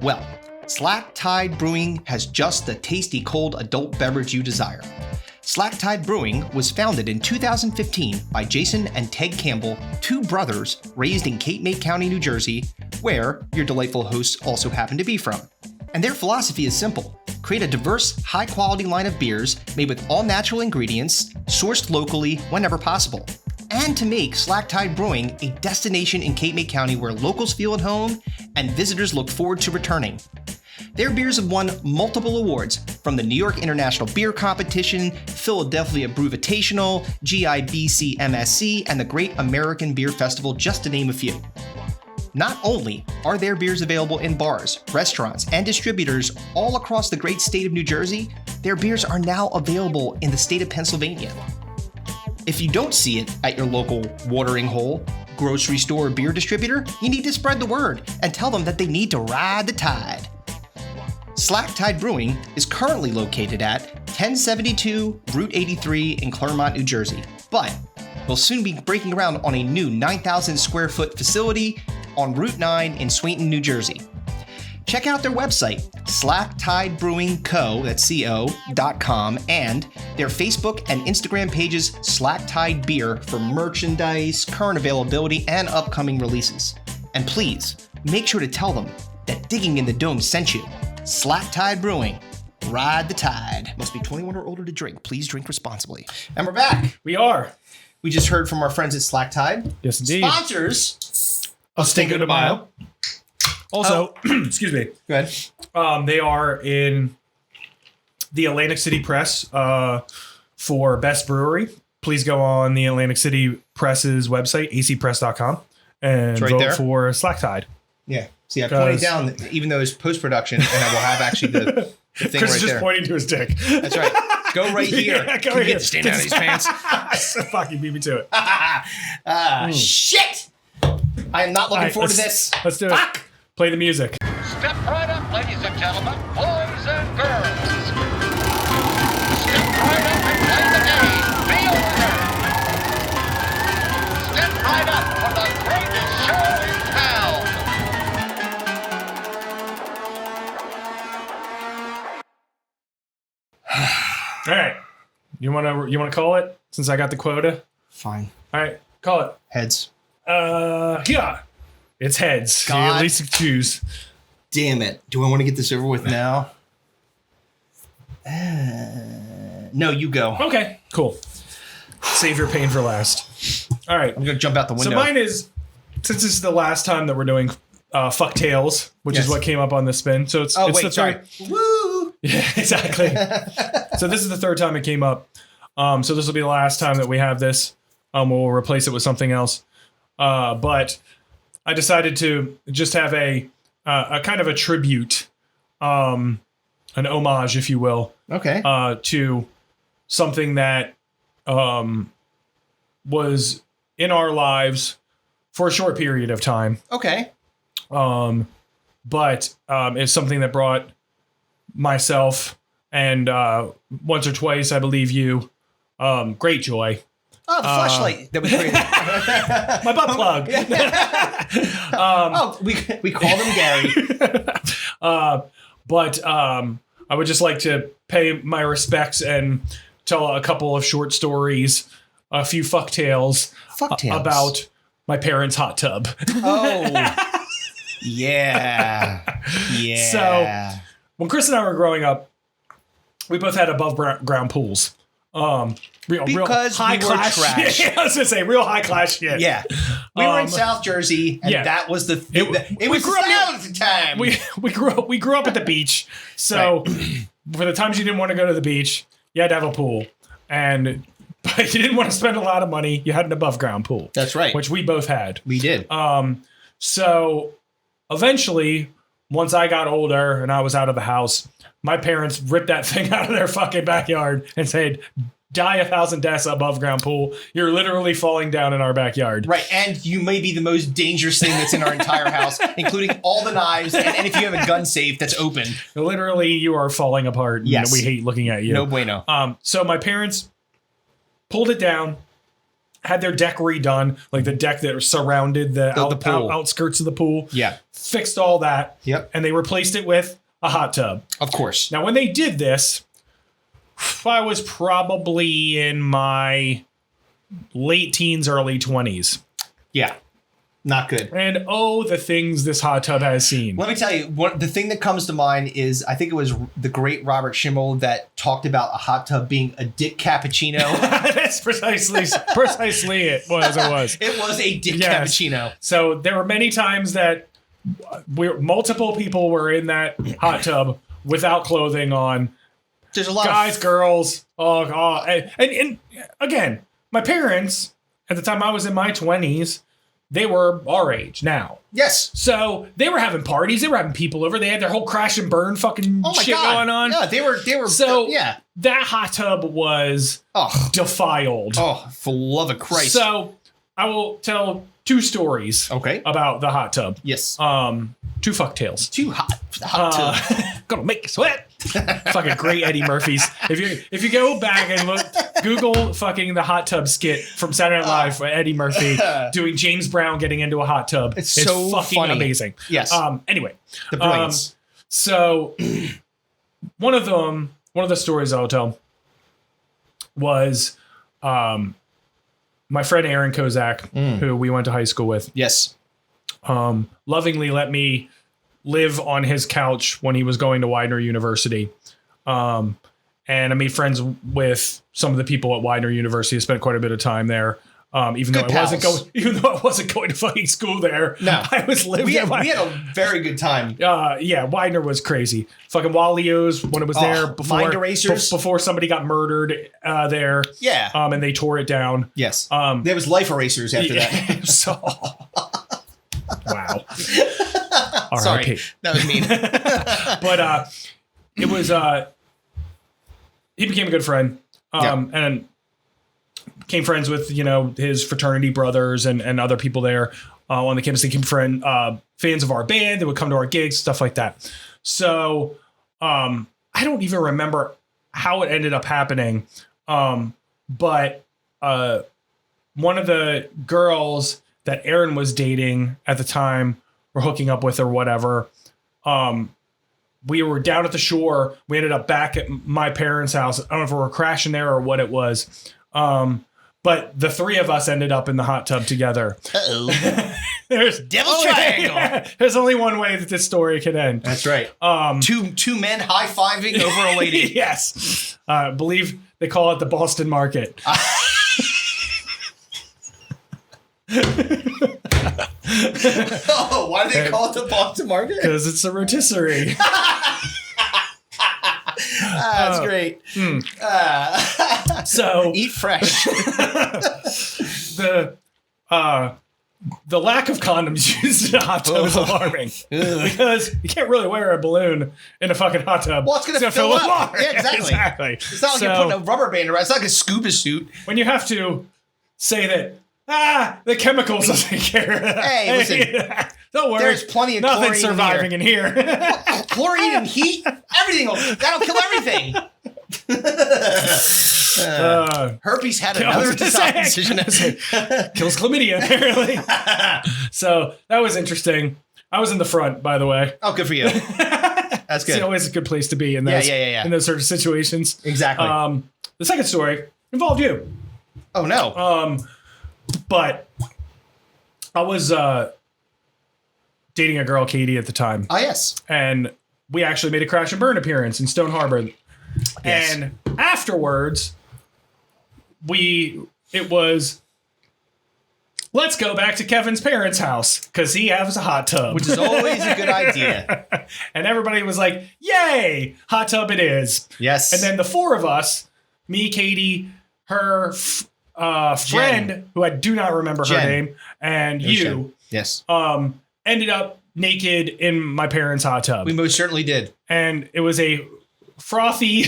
Well, Slack Tide Brewing has just the tasty cold adult beverage you desire. Slack Tide Brewing was founded in 2015 by Jason and Ted Campbell, 2 brothers raised in Cape May County, New Jersey, where your delightful hosts also happen to be from. And their philosophy is simple: create a diverse, high-quality line of beers made with all-natural ingredients, sourced locally whenever possible. And to make Slack Tide Brewing a destination in Cape May County where locals feel at home and visitors look forward to returning. Their beers have won multiple awards from the New York International Beer Competition, Philadelphia Brewvitational, GIBC MSC, and the Great American Beer Festival, just to name a few. Not only are their beers available in bars, restaurants, and distributors all across the great state of New Jersey, their beers are now available in the state of Pennsylvania. If you don't see it at your local watering hole, grocery store, or beer distributor, you need to spread the word and tell them that they need to ride the tide. Slack Tide Brewing is currently located at 1072 Route 83 in Claremont, New Jersey, but will soon be breaking ground on a new 9,000 square foot facility on Route 9 in Swainton, New Jersey. Check out their website, slacktidebrewingco.com, and their Facebook and Instagram pages, Slack Tide Beer, for merchandise, current availability, and upcoming releases. And please, make sure to tell them that Digging in the Dome sent you. Slack Tide Brewing. Ride the tide. Must be 21 or older to drink. Please drink responsibly. And we're back. We are. We just heard from our friends at Slack Tide. Yes, indeed. Sponsors of Stinko de Mayo. Also, excuse me. Go ahead. They are in the Atlantic City Press for Best Brewery. Please go on the Atlantic City Press's website, acpress.com, and right vote there. for Slack Tide. Yeah. See, I pointed down, even though it's post-production, and I will have actually the thing Chris right is just there. pointing to his dick. That's right. Go right here. Yeah, go Can you here. get the stain out of these pants? Fuck, you beat me to it. Shit! I am not looking forward to this. Let's do Fuck! it. Play the music. Step right up, ladies and gentlemen, boys and girls. Step right up and play the game. Be a winner. Step right up for the greatest show in town. All right. You wanna call it since I got the quota? Fine. All right, call it. Heads. Yeah. It's heads. You God. at least choose. Damn it. Do I want to get this over with now? No, you go. Okay, cool. Save your pain for last. All right. I'm gonna jump out the window. So mine is, since this is the last time that we're doing fuck tales, which Yes. is what came up on the spin. So it's Oh, it's wait, the sorry. third. Woo! Yeah, exactly. So this is the third time it came up. So this will be the last time that we have this. We'll replace it with something else. But I decided to just have a kind of a tribute, an homage, if you will, Okay. to something that was in our lives for a short period of time. Okay. But it's something that brought myself and once or twice, I believe you, great joy. Oh, the flashlight that we created. My butt plug. We called him Gary. But I would just like to pay my respects and tell a couple of short stories, a few fuck tales, about my parents' hot tub. Oh. Yeah. Yeah. So when Chris and I were growing up, we both had above ground pools. Real Because high we were class trash. shit. I was gonna say real high class shit. Yeah. We were in South Jersey, and yeah. that was it we was grew up the style at the time. We grew up at the beach, so for the times you didn't want to go to the beach, you had to have a pool, but you didn't want to spend a lot of money. You had an above ground pool. That's right. Which we both had. We did. So eventually, once I got older and I was out of the house, my parents ripped that thing out of their fucking backyard and said, "Die 1,000 deaths above ground pool. You're literally falling down in our backyard." Right, and you may be the most dangerous thing that's in our entire house, including all the knives, and if you have a gun safe that's open. Literally, you are falling apart. And Yes. we hate looking at you. No bueno. So my parents pulled it down, had their deck redone, like the deck that surrounded the pool. outskirts of the pool. Yeah. Fixed all that. Yep. And they replaced it with a hot tub. Of course. Now, when they did this, I was probably in my late teens, early 20s. Yeah. Not good. And oh, the things this hot tub has seen. Let me tell you, the thing that comes to mind is, I think it was the great Robert Schimmel that talked about a hot tub being a dick cappuccino. That's precisely it was. It was a dick Yes. cappuccino. So there were many times that multiple people were in that hot tub without clothing on. There's a lot Guys, of girls, and again, my parents at the time I was in my 20s, they were our age now. yes. So they were having parties, they were having people over, they had their whole crash and burn fucking Oh my shit god. going on. Yeah, they were. So yeah. that hot tub was Oh. defiled. Oh, for love of Christ. So I will tell two stories Okay. about the hot tub. Yes. Two fuck tales. Too hot. Hot tub. Gonna make you sweat. Fucking great Eddie Murphys. If you go back and look, Google fucking the hot tub skit from Saturday Night Live for Eddie Murphy doing James Brown getting into a hot tub. It's so fucking funny. amazing. Yes. Anyway, The brilliance. so one of the stories I'll tell was my friend Aaron Kozak, who we went to high school with. Yes. Lovingly let me live on his couch when he was going to Widener University. And I made friends with some of the people at Widener University. I spent quite a bit of time there. Even though I wasn't going to fucking school there. No. I was living We there. had a very good time. Yeah, Widener was crazy. Fucking Walio's when it was there before Mind Erasers. before somebody got murdered there. Yeah. And they tore it down. Yes. There was life erasers after that. So wow. Sorry. R.I.P. That was mean. But it was he became a good friend. And became friends with, his fraternity brothers and other people there on the campus. They became fans of our band. They would come to our gigs, stuff like that. So I don't even remember how it ended up happening. But one of the girls that Aaron was dating at the time or hooking up with or whatever, we were down at the shore. We ended up back at my parents' house. I don't know if we were crashing there or what it was. But But the three of us ended up in the hot tub together. Uh-oh. There's Devil's triangle. Yeah, there's only one way that this story can end. That's right. Two men high-fiving over a lady. Yes. I believe they call it the Boston Market. Oh, why do they call it the Boston Market? Because it's a rotisserie. That's great. So Eat fresh. the lack of condoms used in a hot tub is alarming because you can't really wear a balloon in a fucking hot tub. Well, it's going to fill with up. water. Yeah, exactly. It's not like you're putting a rubber band around. It's not like a scuba suit. When you have to say that, the chemicals will take care of that. Hey, listen. Don't worry. There's plenty of nothing chlorine surviving in here. Chlorine and heat, that'll kill everything. Herpes had another decision. Kills chlamydia, apparently. So that was interesting. I was in the front, by the way. Oh, good for you. That's good. It's always a good place to be in those, in those sort of situations. Exactly. The second story involved you. Oh, no. But I was dating a girl, Katie, at the time. Oh, yes. And we actually made a Crash and Burn appearance in Stone Harbor. Yes. And afterwards, it was, let's go back to Kevin's parents' house because he has a hot tub. Which is always a good idea. And everybody was like, yay, hot tub it is. Yes. And then the four of us, me, Katie, her friend, who I do not remember her name, and you, yes, ended up naked in my parents' hot tub. We most certainly did. And it was a frothy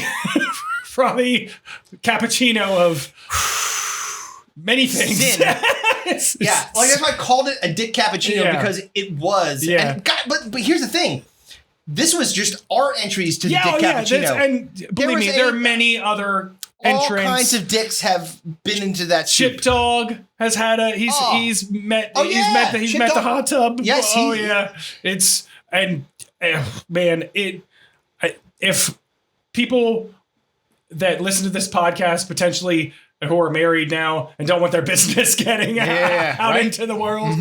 cappuccino of many things. Sin. Yeah, like that's why I called it a dick cappuccino because it was. Yeah. And God, but here's the thing. This was just our entries to the dick cappuccino. And believe me, there are many other entrants. All kinds of dicks have been into that soup. Chip Dog has had he's met the hot tub. Yes. It's man, if people that listen to this podcast potentially who are married now and don't want their business getting out into the world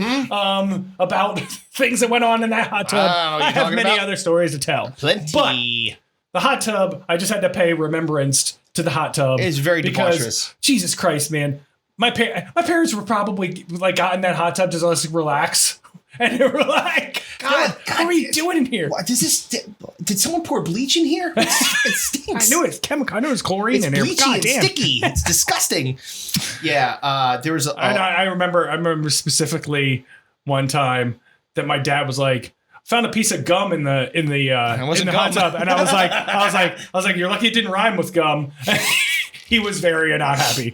about things that went on in that hot tub, I have many other stories to tell. Plenty. But the hot tub, I just had to pay remembrance to the hot tub. It's very because, debaucherous. Jesus Christ, man. My parents were probably like got in that hot tub just to like, relax. And they were like, God, what are you doing in here? What, did someone pour bleach in here? It stinks. I knew it's chemical. I knew it's chlorine It's in here. bleachy and sticky. It's disgusting. Yeah, there was I remember specifically one time that my dad was like, found a piece of gum in the hot tub, and I was like, you're lucky it didn't rhyme with gum. He was very not happy.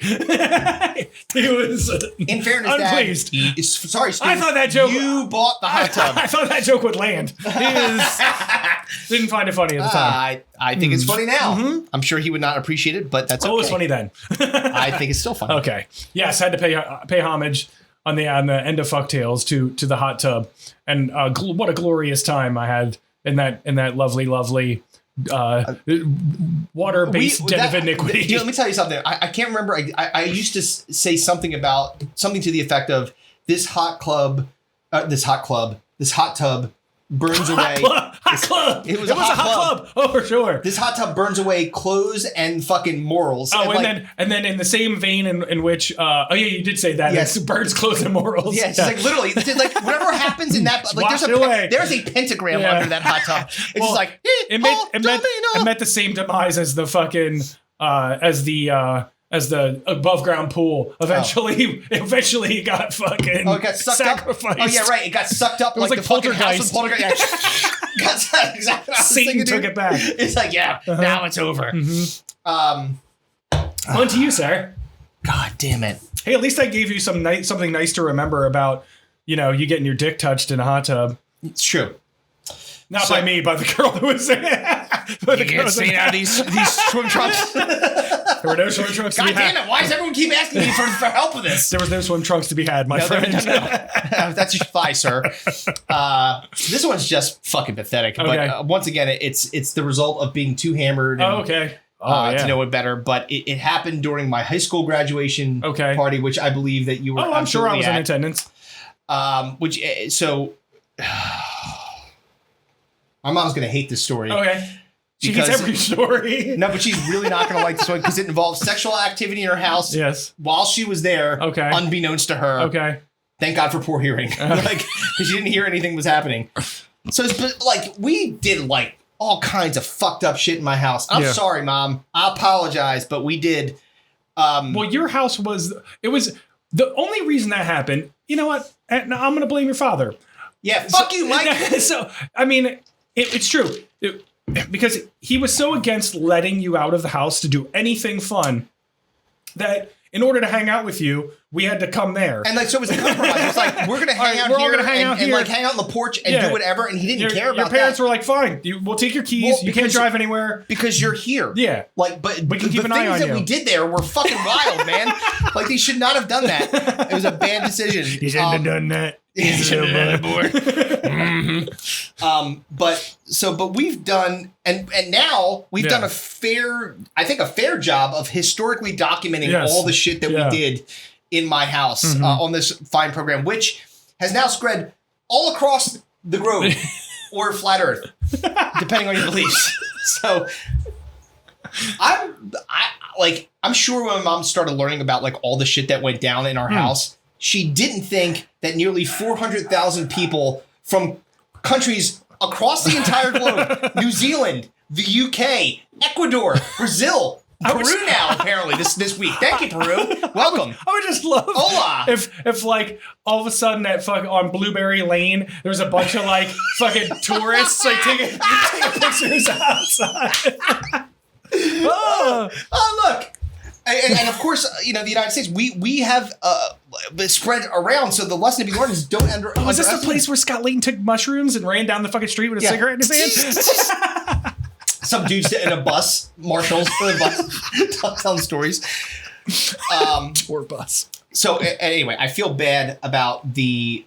He was in fairness, unpleased. Dad, sorry, Steve, I thought that joke. You bought the hot tub. I thought that joke would land. Didn't find it funny at the time. I think it's funny now. Mm-hmm. I'm sure he would not appreciate it, but that's okay. It was funny then. I think it's still funny. Okay. Yes, I had to pay homage on the end of Fucktails to the hot tub, and what a glorious time I had in that lovely water-based den of iniquity. Let me tell you something. I can't remember. I used to say something to the effect of this hot tub burns away. Hot club. It was a hot club. Oh, for sure. This hot tub burns away clothes and fucking morals. Oh, and then in the same vein in which, you did say that. Yes. It burns clothes and morals. Yeah, it's like literally, it's like whatever happens in that, like there's a pentagram under that hot tub. It's just like it meant the same demise as the fucking as the above ground pool. Eventually it got fucking it got sucked sacrificed. Up. Oh yeah, right. It got sucked up like the fucking house of Poltergeist. Got exactly. Satan took it back. It's like now it's over. Mm-hmm. On to you, sir. God damn it. Hey, at least I gave you something nice to remember about you getting your dick touched in a hot tub. It's true. Not by me, by the girl who was there. You can't see now these swim trunks. There were no swim trunks to be had. God damn it, why does everyone keep asking me for help with this? There was no swim trunks to be had, my friend. No. That's your fly, sir. This one's just fucking pathetic. Okay. But once again, it's the result of being too hammered. And, okay. to know it better. But it happened during my high school graduation party, which I believe that you were. Oh, I'm sure I was in at. attendance. My mom's gonna hate this story. Okay. She hates every story. No, but she's really not gonna like this one because it involves sexual activity in her house. Yes. While she was there. Okay. Unbeknownst to her. Okay. Thank God for poor hearing. Like, because she didn't hear anything was happening. So, like, we did like all kinds of fucked up shit in my house. I'm sorry, Mom. I apologize, but we did. Well, your house was the only reason that happened. You know what? I'm going to blame your father. Yeah, fuck you, Mike. So, I mean, it's true. Because he was so against letting you out of the house to do anything fun that in order to hang out with you, we had to come there. And like, so it was a compromise. It's like, we're going to hang out we're here, all gonna hang out and here. like hang out on the porch and do whatever. And he didn't care about that. Your parents were like, fine, we'll take your keys. You can't drive anywhere. Because you're here. Yeah. Like, but we can keep an eye on the things you. that we did there were fucking wild, man. Like, they should not have done that. It was a bad decision. You shouldn't have done that. But we've done and now we've done a fair job of historically documenting all the shit that we did in my house on this fine program, which has now spread all across the globe or flat Earth, depending on your beliefs. So I'm sure when my mom started learning about like all the shit that went down in our house, she didn't think that nearly 400,000 people from countries across the entire globe, New Zealand, the UK, Ecuador, Brazil, Peru now, apparently, this week. Thank you, Peru. Welcome. I would just love Hola. if like all of a sudden at on Blueberry Lane there's a bunch of like fucking tourists like taking pictures outside. Look. And of course, the United States, we have spread around. So the lesson to be learned is don't underestimate. Was this the place where Scott Layton took mushrooms and ran down the fucking street with a cigarette in his hand? Some dudes in a bus, marshals for a bus, telling stories. Tour bus. So anyway, I feel bad about the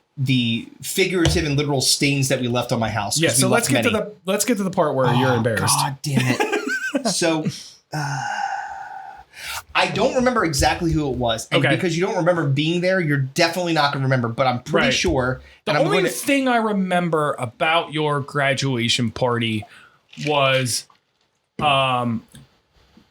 figurative and literal stains that we left on my house. Yeah. So let's get to the part where you're embarrassed. God damn it. So. I don't remember exactly who it was. And because you don't remember being there, you're definitely not going to remember. But I'm pretty sure. The only thing I remember about your graduation party was it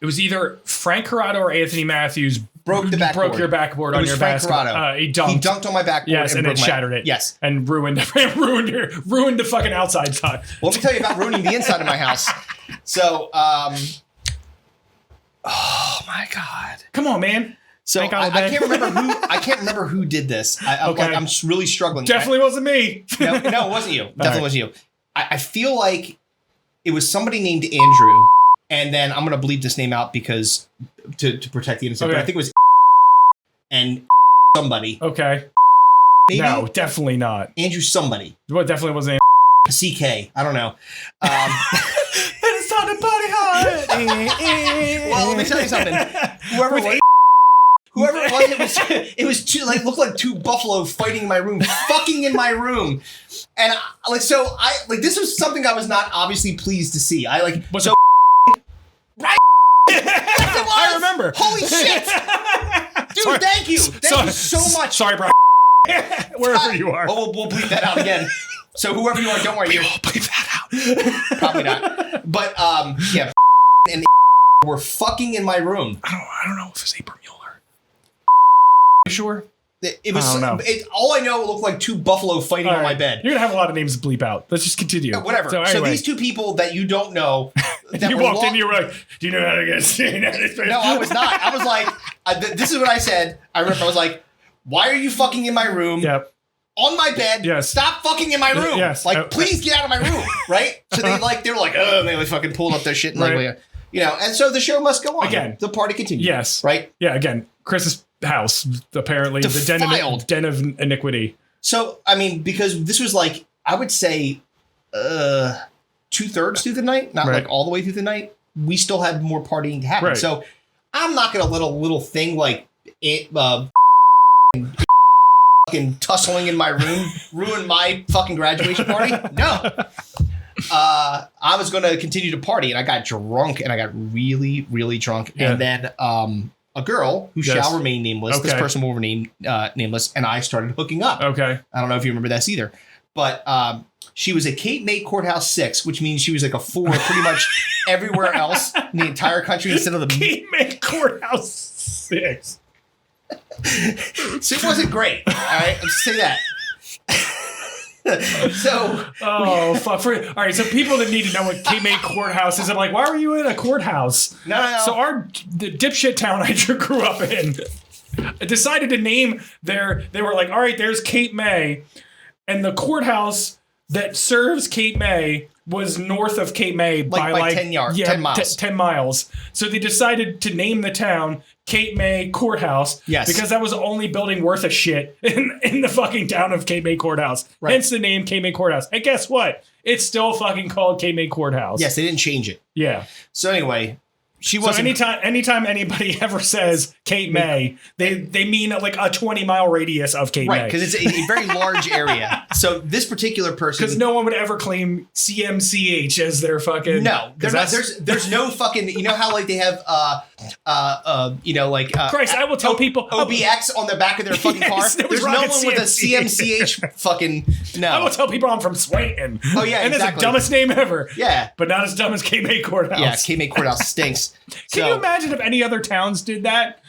was either Frank Corrado or Anthony Matthews broke your backboard on your basketball. He dunked on my backboard. Yes, and it shattered it. Yes. And ruined the fucking outside side. Well, let me tell you about ruining the inside of my house. So, oh my God! Come on, man. So I can't remember who did this. I'm really struggling. Definitely wasn't me. No, it wasn't you. Definitely wasn't you. I feel like it was somebody named Andrew, and then I'm gonna bleep this name out because to protect the innocent. But I think it was and somebody. Okay. Maybe? No, definitely not. Andrew somebody. What definitely wasn't. CK. I don't know. It's time to party hard. Well, let me tell you something. Whoever it was, it was two looked like two buffalo fighting in my room, fucking in my room, and this was something I was not obviously pleased to see. Right. I remember. Holy shit, dude! Sorry. Thank you so much. Sorry, bro. Wherever you are. Well, we'll bleep that out again. So whoever you are, don't worry. We'll bleep that out. Probably not. But yeah, and were fucking in my room. I don't know if it's April Mueller. You sure? It was. I don't know. All I know, it looked like two buffalo fighting on my bed. You're gonna have a lot of names to bleep out. Let's just continue. Whatever. So, anyway. These two people that you don't know. That you walked in, you were like, "Do you know how to get seen?" No, I was not. I was like, this is what I said. I remember. I was like, "Why are you fucking in my room?" Yep. On my bed. Yes. Stop fucking in my room. Yes. Please get out of my room. Right. So they were like, oh, they fucking pulled up their shit and and so the show must go on. Again, the party continues. Yes. Right. Yeah. Again, Chris's house, apparently the den of iniquity. So, I mean, because this was like, I would say 2/3 through the night, not like all the way through the night. We still had more partying to happen. Right. So I'm not going to let a little thing like it, fucking tussling in my room ruin my fucking graduation party. No. I was going to continue to party, and I got drunk, and I got really, really drunk. Yeah. And then a girl who shall remain nameless, this Okay. person will remain nameless, and I started hooking up. Okay. I don't know if you remember this either, but she was a Cape May Courthouse 6, which means she was like a 4 pretty much everywhere else in the entire country instead of the... Cape May Courthouse 6. So it wasn't great. All right, let's say that. So, Oh, fuck. All right, so people that need to know what Cape May Courthouse is, I'm like, why were you in a courthouse? No. So the dipshit town I grew up in decided to name they were like, all right, there's Cape May, and the courthouse that serves Cape May was north of Cape May by like 10 yards, 10 miles. 10 miles. So they decided to name the town Cape May Courthouse. Yes. Because that was the only building worth a shit in the fucking town of Cape May Courthouse. Right. Hence the name Cape May Courthouse. And guess what? It's still fucking called Cape May Courthouse. yes, they didn't change it. Yeah. So anyway, she So wasn't... anytime anybody ever says Cape May, they mean like a 20-mile radius of Cape Right, May. because it's a very large area. So this particular person... Because no one would ever claim CMCH as their fucking... No, Because there's no fucking... You know how like they have, Christ, I will tell people... OBX on the back of their fucking Yes, car? there was There's no rocket one with a CMCH. CMCH fucking... No. I will tell people I'm from Swain. Oh, yeah, And that's exactly. the dumbest name ever. Yeah. But not as dumb as Cape May Courthouse. Yeah, Cape May Courthouse stinks. Can you imagine if any other towns did that?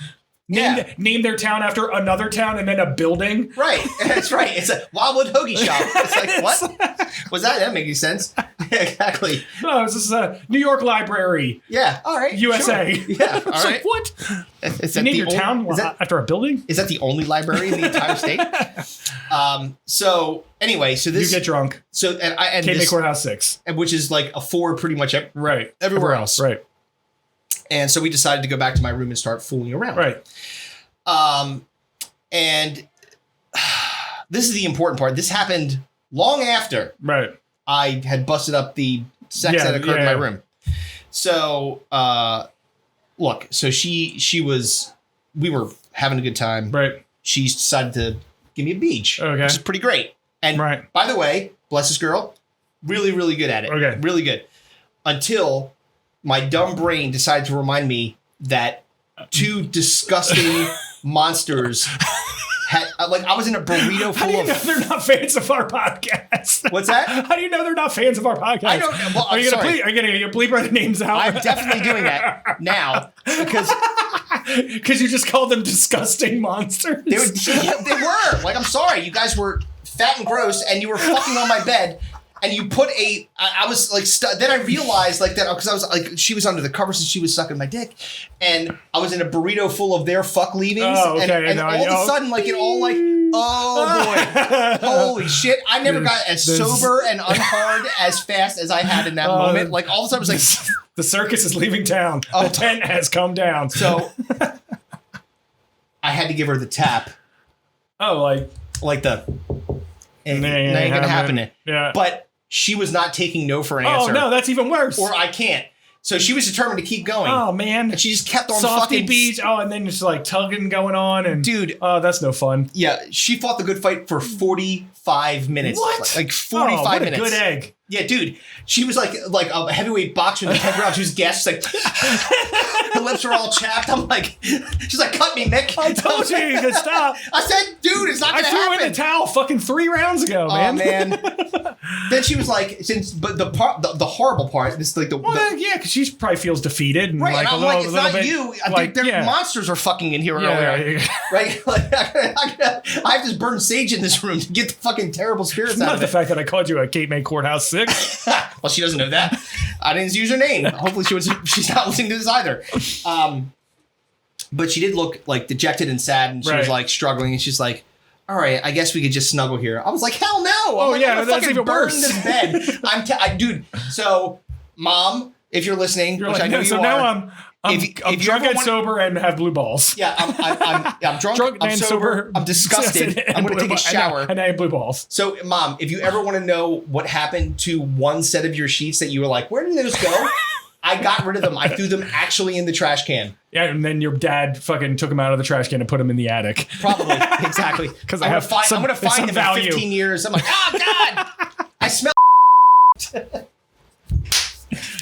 Name their town after another town and then a building? Right, that's right. It's a Wildwood Hoagie Shop. It's like, what? Was that? That make any sense? Yeah, exactly. Oh, this is a New York Library. Yeah, all right. USA. Sure. Yeah, all It's right. like, what? Is You that name the your only- town after a building? Is that the only library in the entire state? So anyway, so this... You get drunk. So, and Cape May this, Courthouse 6. which is like a 4 pretty much Right. everywhere else. Right. And so we decided to go back to my room and start fooling around. Right. And this is the important part. This happened long after Right. I had busted up the sex that occurred in my room. So, look, so we were having a good time. Right. She decided to give me a beach, Okay. which is pretty great. And Right. by the way, bless this girl, really, really good at it. Okay. Really good. Until my dumb brain decided to remind me that 2 disgusting monsters had, like, I was in a burrito How do you full know of... they're not fans of our podcast? What's that? How do you know they're not fans of our podcast? I don't know. Well, Are you I'm gonna sorry. bleep our names out? I'm definitely doing that now because Because you just called them disgusting monsters. they were. Like, I'm sorry. You guys were fat and gross and you were fucking on my bed and you put I was like, then I realized like that because I was like, she was under the covers and she was sucking my dick and I was in a burrito full of their fuck leavings. Oh, okay. And all of a sudden, like, it all like, oh boy, holy shit. I never got as sober and unhard as fast as I had in that moment. Like, all of a sudden, I was like, the circus is leaving town. Oh. The tent has come down. so I had to give her the tap. Oh, Like the, ain't ain't gonna happen. happening. Yeah. But she was not taking no for an oh answer. no, that's even worse. Or I can't. So she was determined to keep going. Oh man, And she just kept on Softy fucking... beach. Oh, and then just like tugging going on, and Dude. oh, that's no fun. Yeah, she fought the good fight for 45 minutes. What? Like 45 oh, what minutes. a good egg. Yeah, dude. She was like a heavyweight boxer in the 10th round. She was gassed. She's like, her lips are all chapped. I'm like, she's like, cut me, Nick. I told you you could stop. I said, dude, it's not I gonna threw happen. in the towel fucking 3 rounds ago, man. Oh man. Then she was like, but the horrible part, this like the Yeah, because she probably feels defeated and right, like and a I'm little, like, it's little not bit, you. Like, Their monsters are fucking in here Yeah, earlier. yeah. Right? Like, I have this burn sage in this room to get the fucking terrible spirits out Not of the it. fact that I called you a Cape May Courthouse 6. Well, she doesn't know that. I didn't use her name. Hopefully she's not listening to this either. But she did look like dejected and sad, and she was Right. like struggling, and she's like, all right, I guess we could just snuggle here. I was like, hell no. Oh, I'm yeah, I'm gonna that's fucking even burn worse. this bed. Dude, so Mom, if you're listening, You're which like, I know so you now are. I'm If you drunk ever and want- sober and have blue balls. Yeah, I'm drunk, I'm and sober, I'm disgusted, and I'm going to blue take a ball- shower. And I have blue balls. So, Mom, if you ever want to know what happened to one set of your sheets that you were like, where did those go? I got rid of them. I threw them actually in the trash can. Yeah, and then your dad fucking took them out of the trash can and put them in the attic. Probably, exactly. 'Cause I'm I gonna have find some them value. in 15 years. I'm like, oh God, I smell.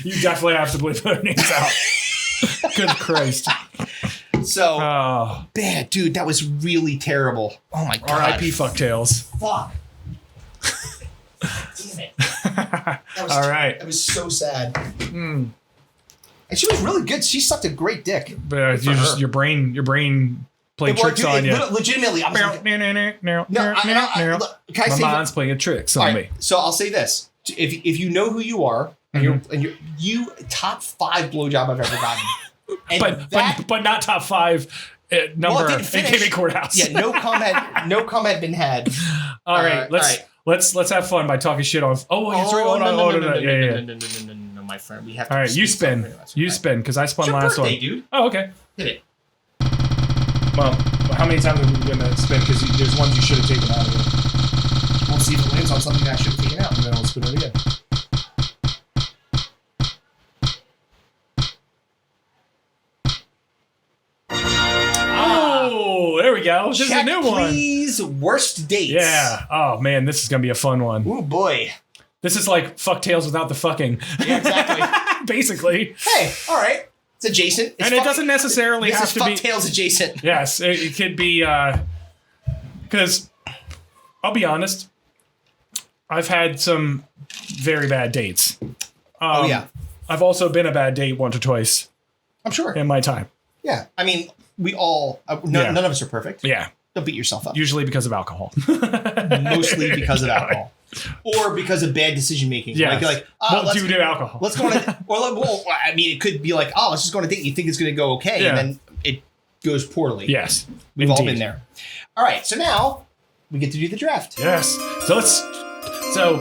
You definitely have to bleep their names out. Good Christ. So Oh. bad, dude. That was really terrible. Oh my god. R.I.P. fucktails. Fuck. Damn it. That was All right. That was so sad. And she was really good. She sucked a great dick. But your brain played tricks dude, on you. Legitimately, I was like, No, look, can I my say mind's playing tricks on me. So I'll say this: if you know who you are, and you top 5 blowjob I've ever gotten, and but not top 5 number in KB Courthouse. Yeah, no comment been had. All right, let's have fun by talking shit on. Oh, that's right. Hold on. No, my friend. We have. All right, you spin. You spin because I spun last one. Dude. Oh, okay. Hit it. Well, how many times are we going to spin? Because there's ones you should have taken out of it. We'll see if it lands on something I should have taken out. And then we'll spin it again. Oh, there we go. This is a new one. Please, worst dates. Yeah. Oh, man, this is going to be a fun one. Oh, boy. This is like fucktails without the fucking. Yeah, exactly. Basically. Hey, all right. It's adjacent. And it doesn't necessarily have to be. Fucktails adjacent. Yes, it could be. Because I'll be honest, I've had some very bad dates. Oh, yeah. I've also been a bad date once or twice I'm sure. in my time. Yeah. I mean, we all, none of us are perfect. Yeah. Don't beat yourself up. Usually because of alcohol. Mostly because of alcohol. Or because of bad decision making. Yeah. Like due to alcohol. Let's go on a, I mean, it could be like, oh, let's just go on a date. You think it's going to go okay. Yeah. And then it goes poorly. Yes. We've all indeed. been there. All right. So now we get to do the draft. Yes. So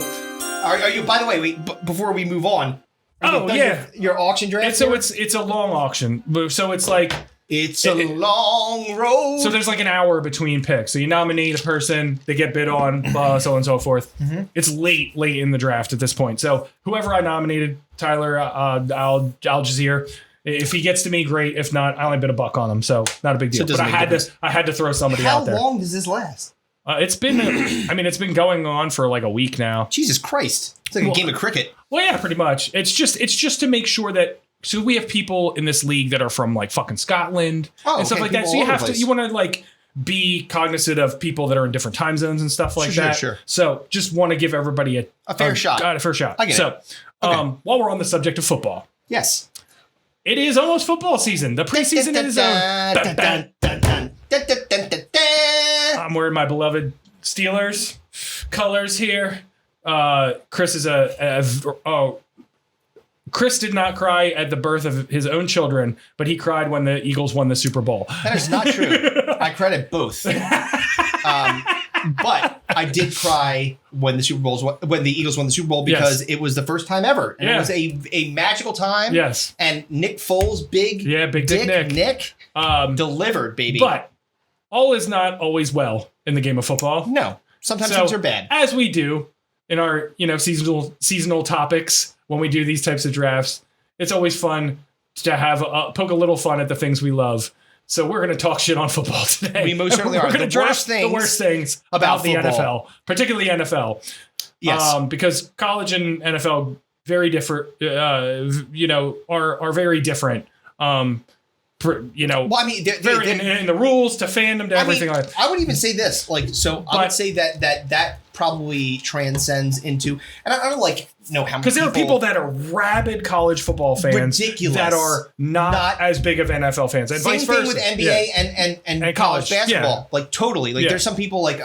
Are you, by the way, before we move on. Oh, yeah. Your auction draft? It's a long auction. So it's like. It's a long road. So there's like an hour between picks. So you nominate a person, they get bid on, so on and so forth. Mm-hmm. It's late in the draft at this point. So whoever I nominated, Tyler Al Jazeera, if he gets to me, great. If not, I only bid $1 on him, so not a big deal. But I had to throw somebody out there. How long does this last? It's been, it's been going on for like a week now. Jesus Christ! It's like a game of cricket. Well, yeah, pretty much. It's just to make sure that. So we have people in this league that are from like fucking Scotland and stuff like that. So you want to like be cognizant of people that are in different time zones and stuff like that. Sure. So just want to give everybody a fair shot. A fair shot. I get it. While we're on the subject of football, yes, it is almost football season. The preseason is. I'm wearing my beloved Steelers colors here. Chris is Chris did not cry at the birth of his own children, but he cried when the Eagles won the Super Bowl. That is not true. I credit both. But I did cry when the Eagles won the Super Bowl because it was the first time ever. And it was a magical time. Yes. And Nick Foles, big dick Nick delivered, baby. But all is not always well in the game of football. No. Sometimes things are bad. As we do in our, seasonal topics. When we do these types of drafts, it's always fun to have poke a little fun at the things we love. So we're going to talk shit on football today. We most certainly are. We're going to draft the worst things about the NFL, particularly NFL. Yes. Because college and NFL very different. Are very different. Well, I mean, in the rules to fandom to everything like that. I would even say this, I would say that probably transcends into, and I don't know how many, because there are people that are rabid college football fans, ridiculous, that are not as big of NFL fans, and same vice versa. thing with NBA and college basketball, totally. There's some people like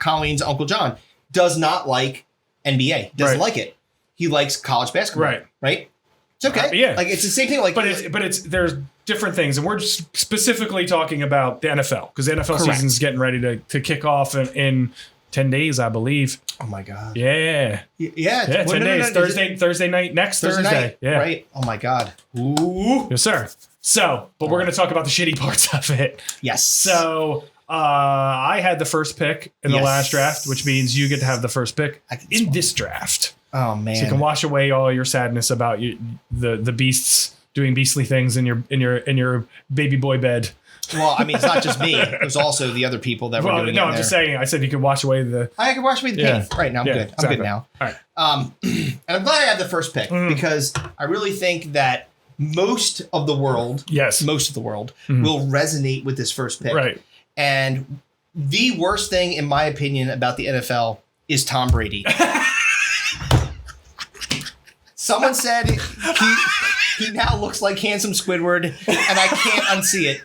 Colleen's Uncle John does not like NBA, doesn't like it. He likes college basketball, right? It's okay, it's the same thing. But it's there's different things, and we're just specifically talking about the NFL because the NFL season is getting ready to kick off in 10 days, I believe. Oh my God. Yeah. 10 days. Thursday night, next Thursday. Night. Yeah. Right. Oh my God. Ooh. Yes, sir. So, but we're going to talk about the shitty parts of it. Yes. So, I had the first pick in the last draft, which means you get to have the first pick in this draft. Oh man. So you can wash away all your sadness about the beasts doing beastly things in your baby boy bed. Well, I mean, it's not just me. It was also the other people that were Well, doing no, it. I'm just saying. I said you could wash away the. I can wash away the pain. Right, now I'm good. Exactly. I'm good now. All right. And I'm glad I had the first pick because I really think that most of the world, will resonate with this first pick. Right. And the worst thing, in my opinion, about the NFL is Tom Brady. Someone said he now looks like handsome Squidward, and I can't unsee it.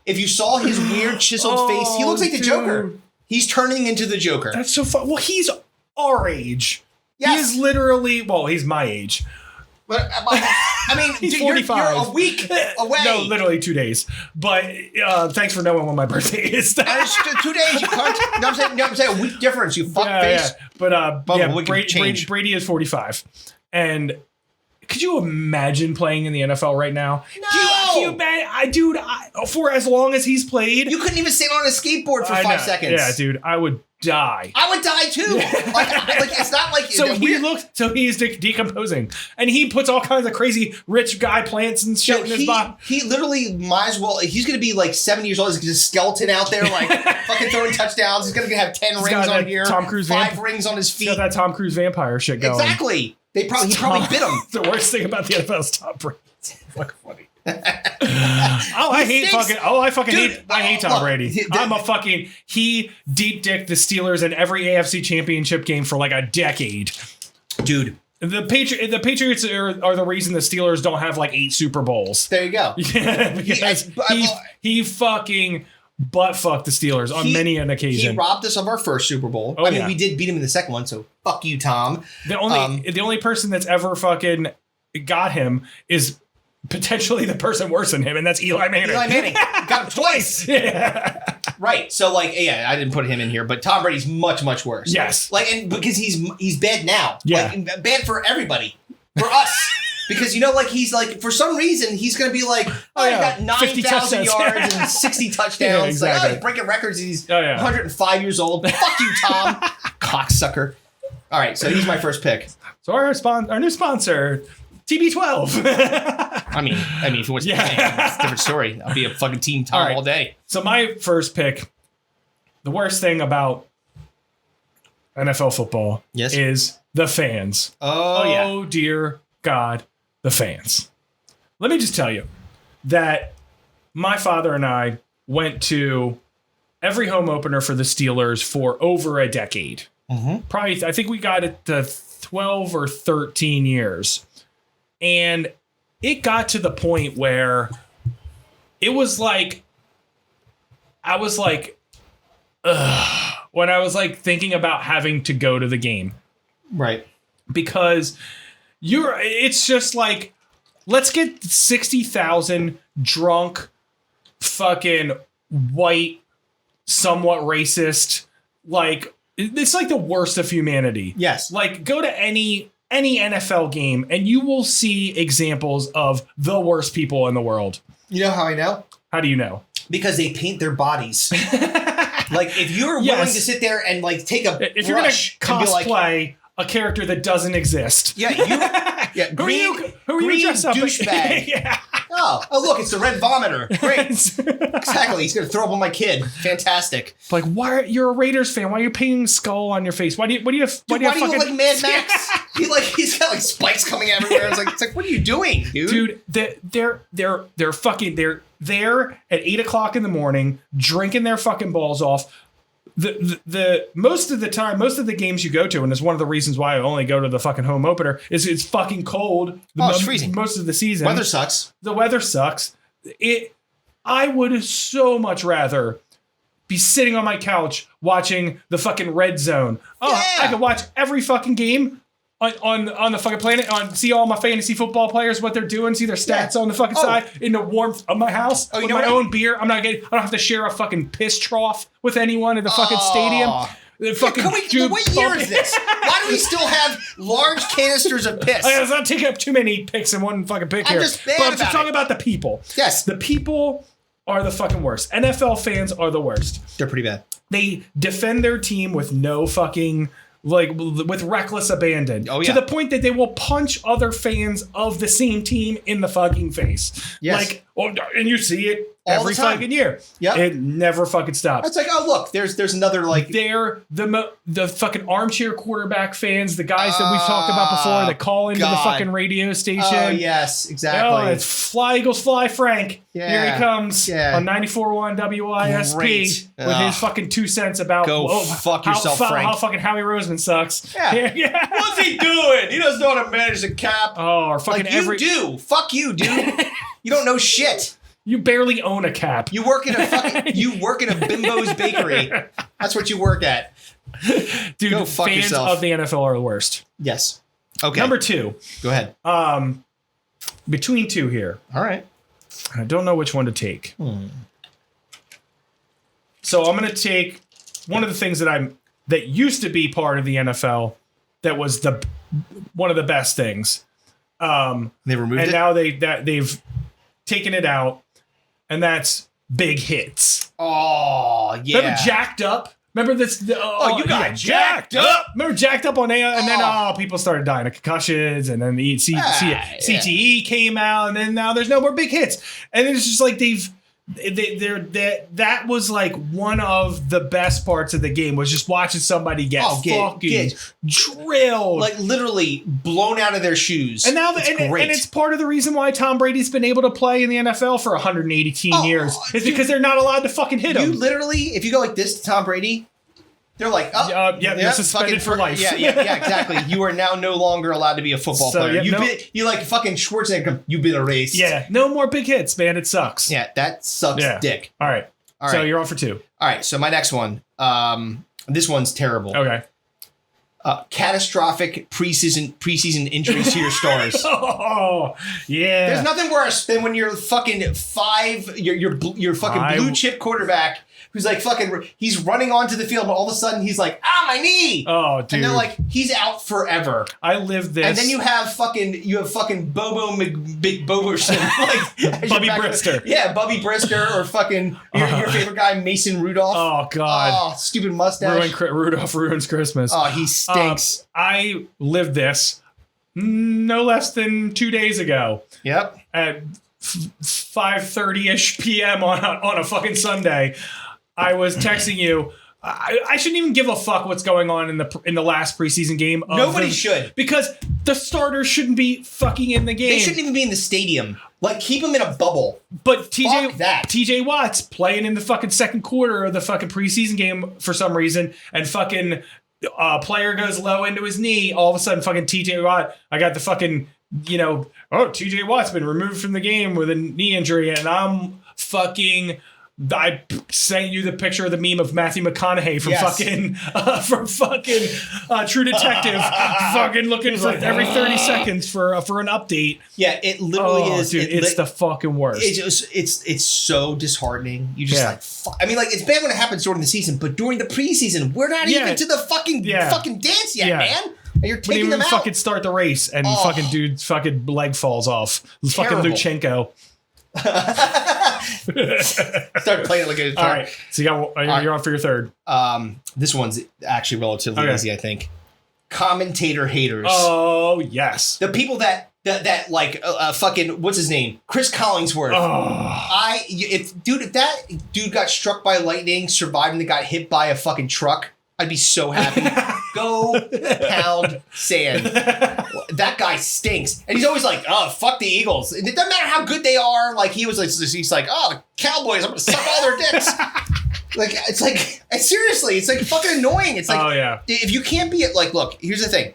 If you saw his weird chiseled face, he looks like the Joker. He's turning into the Joker. That's so fun. Well, he's our age. Yes. He is literally, well, he's my age. But I mean, He's dude, 45. You're a week away. No, literally 2 days. But thanks for knowing when my birthday is. And it's 2 days. You can't. I'm saying a week difference. You fuck face. Yeah. But we can change. Brady is 45. And could you imagine playing in the NFL right now? No. Can you imagine? For as long as he's played. You couldn't even sit on a skateboard for 5 seconds. Yeah, dude, I would die. I would die too. like it's not like So he's decomposing, and he puts all kinds of crazy rich guy plants and shit in his body. He literally might as well. He's gonna be like 70 years old. He's just a skeleton out there, like fucking throwing touchdowns. He's gonna have 10 rings on here. Tom Cruise 5 rings on his feet. He's got that Tom Cruise vampire shit going. Exactly. He probably bit him. The worst thing about the NFL is Tom Brady. It's fucking funny. I hate Tom Brady. He deep dicked the Steelers in every AFC championship game for like a decade. Dude. The Patriots are the reason the Steelers don't have like 8 Super Bowls. There you go. Yeah, because he fucking butt fucked the Steelers on many an occasion. He robbed us of our first Super Bowl. Oh, I mean, we did beat him in the second one, so fuck you, Tom. The only person that's ever fucking got him is potentially the person worse than him, and that's Eli Manning. Eli Manning got him twice. Yeah. Right. So like, yeah, I didn't put him in here, but Tom Brady's much, much worse. Yes. Like, and because he's bad now. Yeah. Like, bad for everybody, for us. Because, he's like, for some reason, he's going to be like, he's got 9,000 yards and 60 touchdowns. Yeah, exactly. Like, he's breaking records. He's 105 years old. Fuck you, Tom. Cocksucker. All right, so he's my first pick. So our new sponsor, TB12. I mean, if it was it's a different story. I'll be a fucking Team Tom all day. So my first pick, the worst thing about NFL football is the fans. Oh, dear God. The fans. Let me just tell you that my father and I went to every home opener for the Steelers for over a decade. Mm-hmm. Probably, I think we got it to 12 or 13 years. And it got to the point where it was like, I was like, ugh, when I was like thinking about having to go to the game. Right. Because it's just like, let's get 60,000 drunk, fucking white, somewhat racist, like, it's like the worst of humanity. Yes. Like, go to any NFL game and you will see examples of the worst people in the world. You know how I know? How do you know? Because they paint their bodies. Like, if you're willing to sit there and like take a if you're gonna cosplay a character that doesn't exist. Yeah, who are you dressed up douchebag. Yeah. Oh, look, it's the red vomiter. Great. Exactly. He's going to throw up on my kid. Fantastic. Like, why you're a Raiders fan? Why are you painting skull on your face? Why do you look like Mad Max? He's got like spikes coming everywhere. It's like, what are you doing, dude? Dude, they're fucking there at 8 o'clock in the morning, drinking their fucking balls off. The most of the games you go to, and it's one of the reasons why I only go to the fucking home opener, is it's fucking cold. It's freezing most of the season. Weather sucks. The weather sucks. I would so much rather be sitting on my couch watching the fucking Red Zone. I could watch every fucking game on the fucking planet, see all my fantasy football players, what they're doing, see their stats on the fucking side in the warmth of my house with my own beer. I don't have to share a fucking piss trough with anyone in the fucking stadium. What year is this? Why do we still have large canisters of piss? Let's not take up too many picks in one fucking pick here. I'm just talking about the people. Yes. The people are the fucking worst. NFL fans are the worst. They're pretty bad. They defend their team with no fucking... with reckless abandon. Oh, yeah. To the point that they will punch other fans of the same team in the fucking face. Yes. And you see it All every the time. fucking year. Yep. It never fucking stops. It's like, oh look, there's another like. They're the fucking armchair quarterback fans, the guys that we've talked about before that call into the God. fucking radio station. Oh yes, exactly. Oh, it's Fly Eagles Fly Frank. Yeah. Here he comes on 94.1 WISP Great. with his fucking 2 cents about fuck yourself, Frank. How fucking Howie Roseman sucks. Yeah. What's he doing? He doesn't know how to manage the cap. Oh, or fucking like you do. Fuck you, dude. You don't know shit. You barely own a cap. You work in a Bimbo's bakery. That's what you work at. Dude, Go fuck fans yourself. of the NFL are the worst. Yes. Okay. Number 2. Go ahead. Between 2 here. All right. I don't know which one to take. So I'm going to take one of the things that used to be part of the NFL that was one of the best things. They removed and it. now they've taken it out, and that's big hits. Oh yeah. Remember Jacked Up? Remember this? You got jacked up. Remember Jacked Up on AI, and then people started dying of concussions, and then the CTE came out, and then now there's no more big hits, and it's just like that was like one of the best parts of the game was just watching somebody get drilled, like literally blown out of their shoes. and now great. and it's part of the reason why Tom Brady's been able to play in the NFL for 118 years is because they're not allowed to fucking hit him. You literally, if you go like this to Tom Brady, they're like, you're suspended for life. Yeah, exactly. You are now no longer allowed to be a football player. You like fucking Schwarzenegger. You've been erased. Yeah, no more big hits, man. It sucks. Yeah, that sucks dick. All right. So you're on for 2. All right. So my next one. This one's terrible. Okay. Catastrophic preseason injuries to your stars. Oh, yeah. There's nothing worse than when you're fucking your fucking blue chip quarterback who's like fucking, he's running onto the field, but all of a sudden he's like, my knee. Oh, dude. And they're like, he's out forever. I lived this. And then you have fucking Bobo Big Boberson. Like, Bubby Brister. Yeah, Bubby Brister or fucking your favorite guy, Mason Rudolph. Oh, God. Oh, stupid mustache. Rudolph ruins Christmas. Oh, he stinks. I lived this no less than 2 days ago. Yep. At 5:30ish p.m. on a fucking Sunday. I was texting you. I shouldn't even give a fuck what's going on in the last preseason game. Nobody should, because the starters shouldn't be fucking in the game. They shouldn't even be in the stadium. Like, keep them in a bubble. But Fuck that. TJ Watt's playing in the fucking second quarter of the fucking preseason game for some reason, and fucking player goes low into his knee. All of a sudden, fucking TJ Watt. I got the fucking TJ Watt's been removed from the game with a knee injury, and I'm fucking. I sent you the picture of the meme of Matthew McConaughey from fucking True Detective, fucking looking for every 30 seconds for an update. Yeah, it literally is. Dude, it's the fucking worst. It's so disheartening. You just I mean, like, it's bad when it happens during the season, but during the preseason, we're not even to the fucking dance yet, man. And you're taking them out. Fucking start the race, and fucking dude's fucking leg falls off. Fucking Luchenko. Start playing it like a guitar. All right, so you're on for your 3rd. This one's actually relatively easy, I think. Commentator haters. Oh yes, the people that like fucking what's his name, Chris Collingsworth. If that dude got struck by lightning, survived, and then got hit by a fucking truck, I'd be so happy. Go pound sand. That guy stinks. And he's always like, fuck the Eagles. It doesn't matter how good they are. Like, he's like, the Cowboys, I'm going to suck all their dicks. Like, it's like, seriously, it's like fucking annoying. It's like, if you can't be like, look, here's the thing.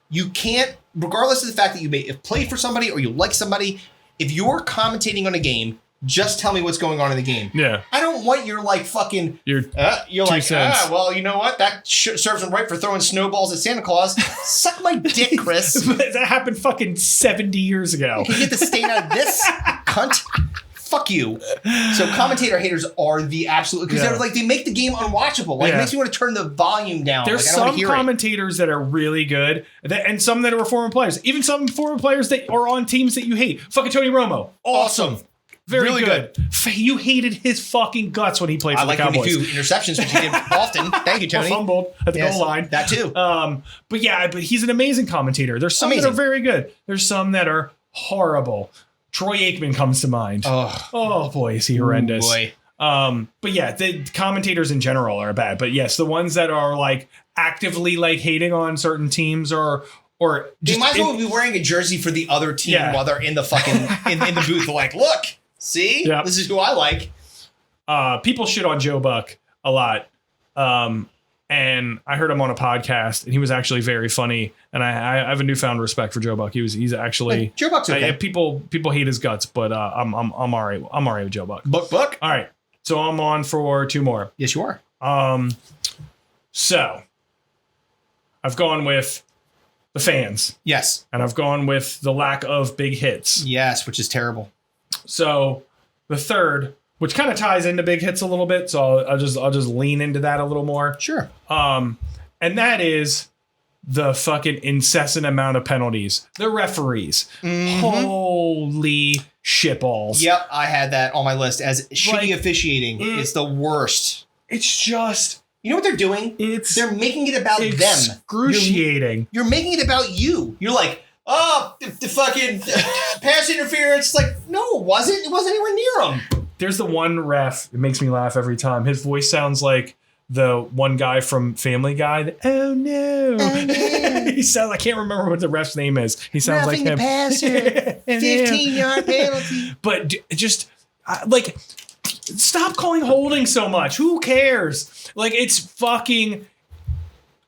You can't, regardless of the fact that you may have played for somebody or you like somebody, if you're commentating on a game, just tell me what's going on in the game. Yeah. I don't want your like fucking. You're like, well, you know what? That serves him right for throwing snowballs at Santa Claus. Suck my dick, Chris. That happened fucking 70 years ago. You get the stain out of this, cunt. Fuck you. So commentator haters are the absolute, because they're like, they make the game unwatchable. Like, it makes me want to turn the volume down. There's some commentators that are really good, and some that are former players. Even some former players that are on teams that you hate. Fucking Tony Romo. Awesome. Very really good. You hated his fucking guts when he played for the Cowboys. I like when he threw interceptions, which he did often. Thank you, Tony. Fumbled at the goal line. That too. But he's an amazing commentator. There's some that are very good. There's some that are horrible. Troy Aikman comes to mind. Oh boy, is he horrendous. Boy. But yeah, the commentators in general are bad. But yes, the ones that are like actively like hating on certain teams or They just might as well be wearing a jersey for the other team Yeah. while they're in the fucking in the booth. They're like, look, see, Yeah. this is who I like. people shit on Joe Buck a lot. And I heard him on a podcast, and he was actually very funny. And I have a newfound respect for Joe Buck. He's actually Joe Buck's okay. people hate his guts, but I'm all right. I'm all right with Joe Buck. Buck. All right, so I'm on for 2 more. Yes, you are. So I've gone with the fans, Yes. and I've gone with the lack of big hits. Yes, which is terrible. So the third, which kind of ties into big hits a little bit, so I'll just lean into that a little more. Sure. And that is the fucking incessant amount of penalties. The referees. Holy shitballs. Yep, I had that on my list as shitty officiating. It's the worst. It's just... You know what they're doing? They're making it about them. Excruciating. You're making it about you. You're like, oh, the fucking pass interference. It's like, no, it wasn't. It wasn't anywhere near him. There's the one ref. It makes me laugh every time. His voice sounds like the one guy from Family Guy. Oh no! He sounds. I can't remember what the ref's name is. He sounds like him. Passer, 15-yard penalty. But just like, stop calling holding so much. Who cares? Like, it's fucking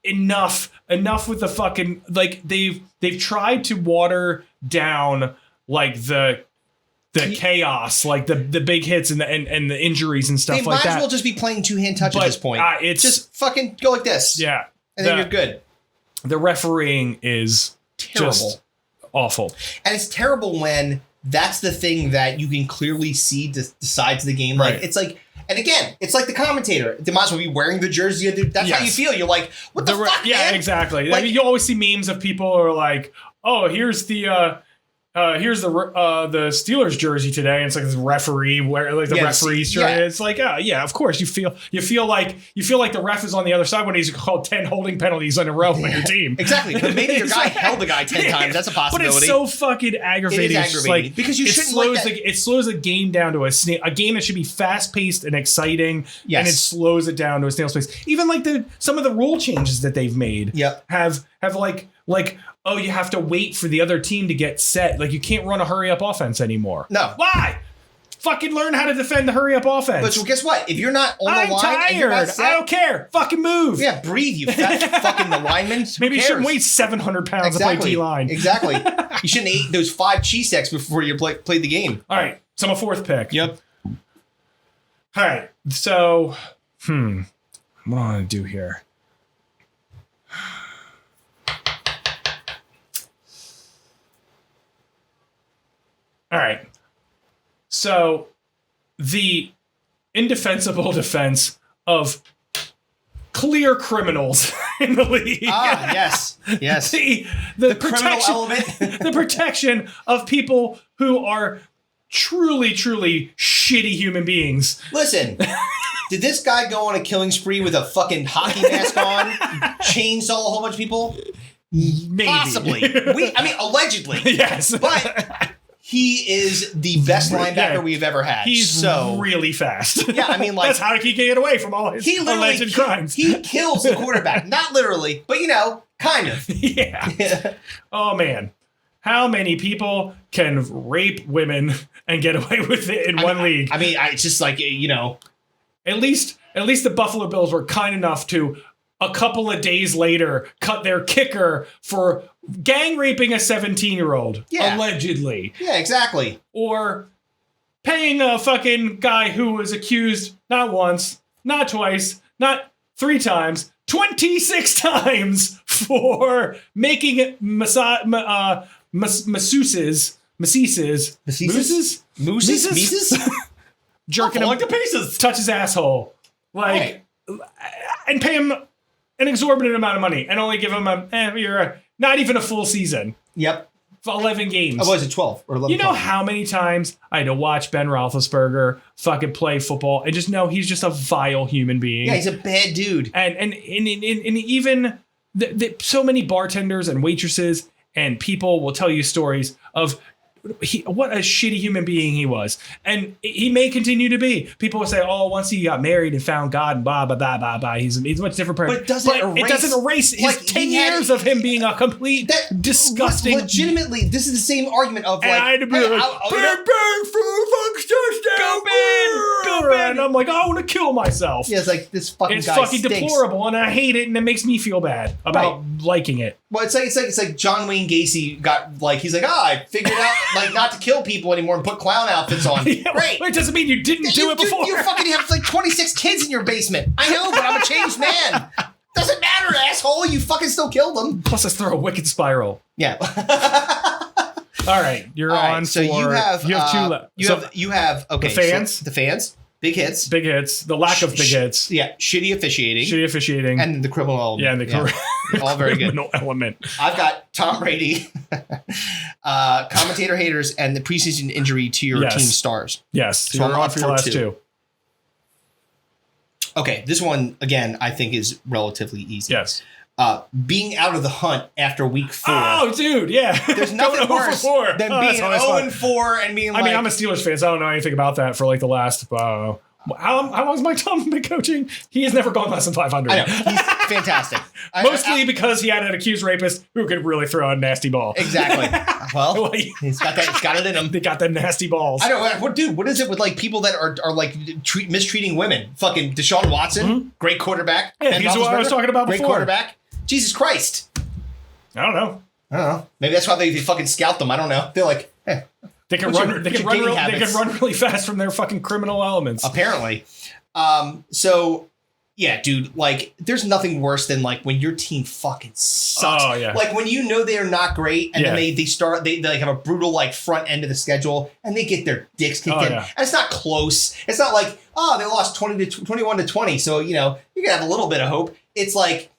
enough. Enough with the fucking, like, they've tried to water down like the chaos, like the big hits and the injuries and stuff They like might that. as well just be playing two-hand touch at this point. It's just fucking go like this. yeah, And then you're good. The refereeing is Terrible. just awful. And it's terrible when that's the thing that you can clearly see decides the game. Like, Right. it's like, and again, it's like the commentator. They might as well be wearing the jersey. That's how you Yes. feel. You're like, what the fuck, Yeah, man? exactly. Like- I mean, you always see memes of people who are like, "Oh, here's the Steelers jersey today." And it's like this referee wear like the Yeah, referee's yeah. jersey. It's like, yeah, of course you feel like the ref is on the other side when he's called 10 holding penalties in a row on your team. Exactly. But maybe your guy held the guy 10 times. That's a possibility. But it's so fucking aggravating. It is It's just aggravating. like, Because you it shouldn't slows like that. it slows a game down to a game that should be fast paced and exciting. Yes. And it slows it down to a snail's pace. Even like some of the rule changes that they've made. Yep. Have like, oh, you have to wait for the other team to get set. Like, you can't run a hurry up offense anymore. No. Why? Fucking learn how to defend the hurry up offense. But guess what? If you're not on I'm the line and you're tired. not set, I don't care. Fucking move. yeah, breathe, you fat fucking lineman. Who Maybe you shouldn't cares? weigh 700 pounds Exactly. to play D-line. Exactly. You shouldn't have ate those 5 cheese sticks before you played the game. All right. So I'm a fourth pick. Yep. All right. So, what do I want to do here? All right. So, the indefensible defense of clear criminals in the league. Ah, yes. Yes. The criminal protection, element. the protection of people who are truly shitty human beings. Listen, did this guy go on a killing spree with a fucking hockey mask on, chainsaw a whole bunch of people? Maybe. Possibly. Allegedly. Yes. But he is the best linebacker Yeah. we've ever had. He's so really fast. Yeah, I mean, like, that's how he can get away from all his he literally alleged crimes. He kills the quarterback. Not literally, but kind of. Yeah. Oh man, how many people can rape women and get away with it in one league? I mean, it's just like, At least the Buffalo Bills were kind enough to, a couple of days later, cut their kicker for gang raping a 17-year-old, Yeah. allegedly. Yeah, exactly. Or paying a fucking guy who was accused not once, not twice, not 3 times, 26 times for making masseuses, jerking him like the pieces. touch his asshole, like, and pay him an exorbitant amount of money and only give him not even a full season Yep. for 11 games. Oh, was it 12 or 11? You know 12? how many times I had to watch Ben Roethlisberger fucking play football and just know he's just a vile human being. Yeah, he's a bad dude. And even so many bartenders and waitresses and people will tell you stories of what a shitty human being he was. And he may continue to be. People will say, oh, once he got married and found God and blah, blah, blah, blah, blah, he's a much different person. But it doesn't erase his 10 years of him being a complete disgusting. Legitimately, this is the same argument of like, and I had to be like, go Ben. And I'm like, I want to kill myself. Yeah, it's like this fucking it's guy fucking stinks. deplorable, and I hate it, and it makes me feel bad about liking it. Well, it's like John Wayne Gacy got like he's like, I figured out like not to kill people anymore and put clown outfits on. Yeah, Great. Well, it doesn't mean you didn't do it before. You fucking have like 26 kids in your basement. I know, but I'm a changed man. Doesn't matter, asshole. You fucking still killed them. Plus, let's throw a wicked spiral. Yeah. All right, you're on. So you have two left. You have okay. The fans. So the fans. Big hits. Big hits. The lack of big hits. Yeah. Shitty officiating. And the criminal element. Yeah, and the all very good. criminal element. I've got Tom Brady, commentator haters, and the preseason injury to your team stars. Yes. So I'm on for the last two. Okay, this one, again, I think is relatively easy. Yes. Being out of the hunt after week 4. Oh, dude, yeah. There's nothing worse than being 0-4 and being like... I mean, I'm a Steelers fan, so I don't know anything about that for like the last... how long's Mike Tomlin been coaching? He has never gone less than 500. I know. He's fantastic. Mostly because he had an accused rapist who could really throw a nasty ball. Exactly. Well, he's got it in him. They got the nasty balls. I know. Dude, what is it with like people that are like mistreating women? Fucking Deshaun Watson, great quarterback. Yeah, he's what I was talking about before. Great quarterback. Jesus Christ. I don't know. Maybe that's why they fucking scout them. I don't know. They're like, They can run. They can run really fast from their fucking criminal elements. Apparently. So yeah, dude. Like, there's nothing worse than like when your team fucking sucks. Oh yeah. Like when you know they are not great, and then they like have a brutal like front end of the schedule, and they get their dicks kicked in, and it's not close. It's not like they lost 21-20, so you know you can have a little bit of hope. It's like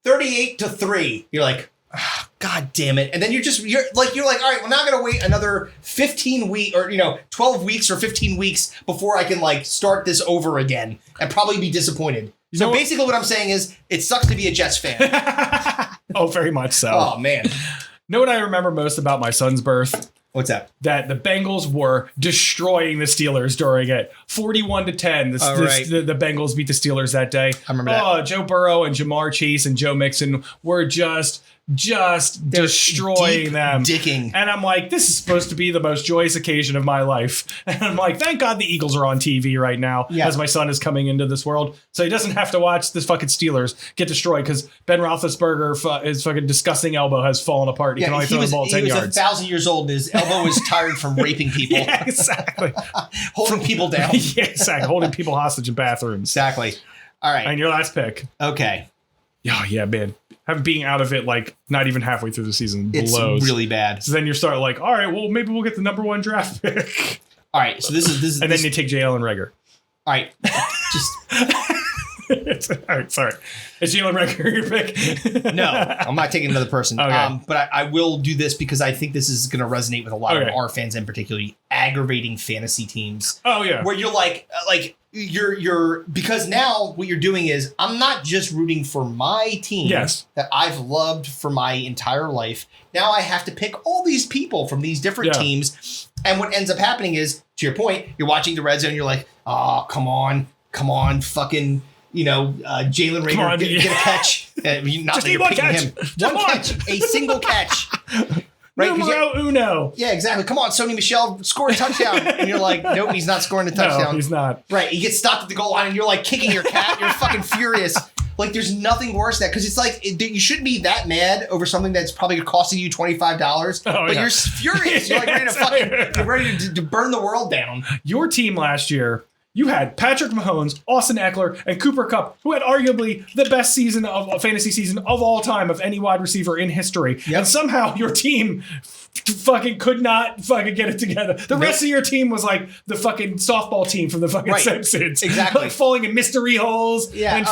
38-3. You're like, oh, God damn it. And then you're like, all right, we're not going to wait another 15 weeks or, 12 weeks or 15 weeks before I can like start this over again and probably be disappointed. So basically what I'm saying is it sucks to be a Jets fan. Oh, very much so. Oh, man. Know what I remember most about my son's birth? What's that? That the Bengals were destroying the Steelers during it. 41-10. The Bengals beat the Steelers that day. I remember that. Joe Burrow and Jamar Chase and Joe Mixon were just destroying them. Dicking. And I'm like, this is supposed to be the most joyous occasion of my life. And I'm like, thank God the Eagles are on TV right now as my son is coming into this world. So he doesn't have to watch this fucking Steelers get destroyed because Ben Roethlisberger, his fucking disgusting elbow has fallen apart. He can only throw the ball 10 yards. He was 1,000 years old and his elbow was tired from raping people. Yeah, exactly. Holding people down. Yeah, exactly. Holding people hostage in bathrooms. Exactly. All right. And your last pick. Okay. Oh, yeah, man. Being out of it, like, not even halfway through the season blows. It's really bad. So then you start like, all right, well, maybe we'll get the number 1 draft pick. All right, so this is and then you take Jalen Reagor. All right. All right, sorry. Is Jalen Reagor your pick? No, I'm not taking another person. Okay. But I will do this because I think this is going to resonate with a lot of our fans, and particularly aggravating fantasy teams. Oh, yeah. Where you're like you're because now what you're doing is I'm not just rooting for my team that I've loved for my entire life. Now I have to pick all these people from these different teams. And what ends up happening is, to your point, you're watching the red zone. You're like, oh, come on, fucking, Jalen Reagor, get a catch. Not just that you're one picking catch. him. One catch, a single catch. Right? Numero uno. Yeah, exactly. Come on, Sony Michel, score a touchdown. And you're like, nope, he's not scoring a touchdown. No, he's not. Right. He gets stopped at the goal line and you're like kicking your cat. You're fucking furious. Like, there's nothing worse than that. Because it's like, you shouldn't be that mad over something that's probably costing you $25. But you're furious. You're like ready to burn the world down. Your team last year, you had Patrick Mahomes, Austin Eckler, and Cooper Kupp, who had arguably the best season of a fantasy season of all time of any wide receiver in history. Yep. And somehow your team fucking could not fucking get it together. The rest of your team was like the fucking softball team from the fucking Simpsons. Exactly. Like falling in mystery holes and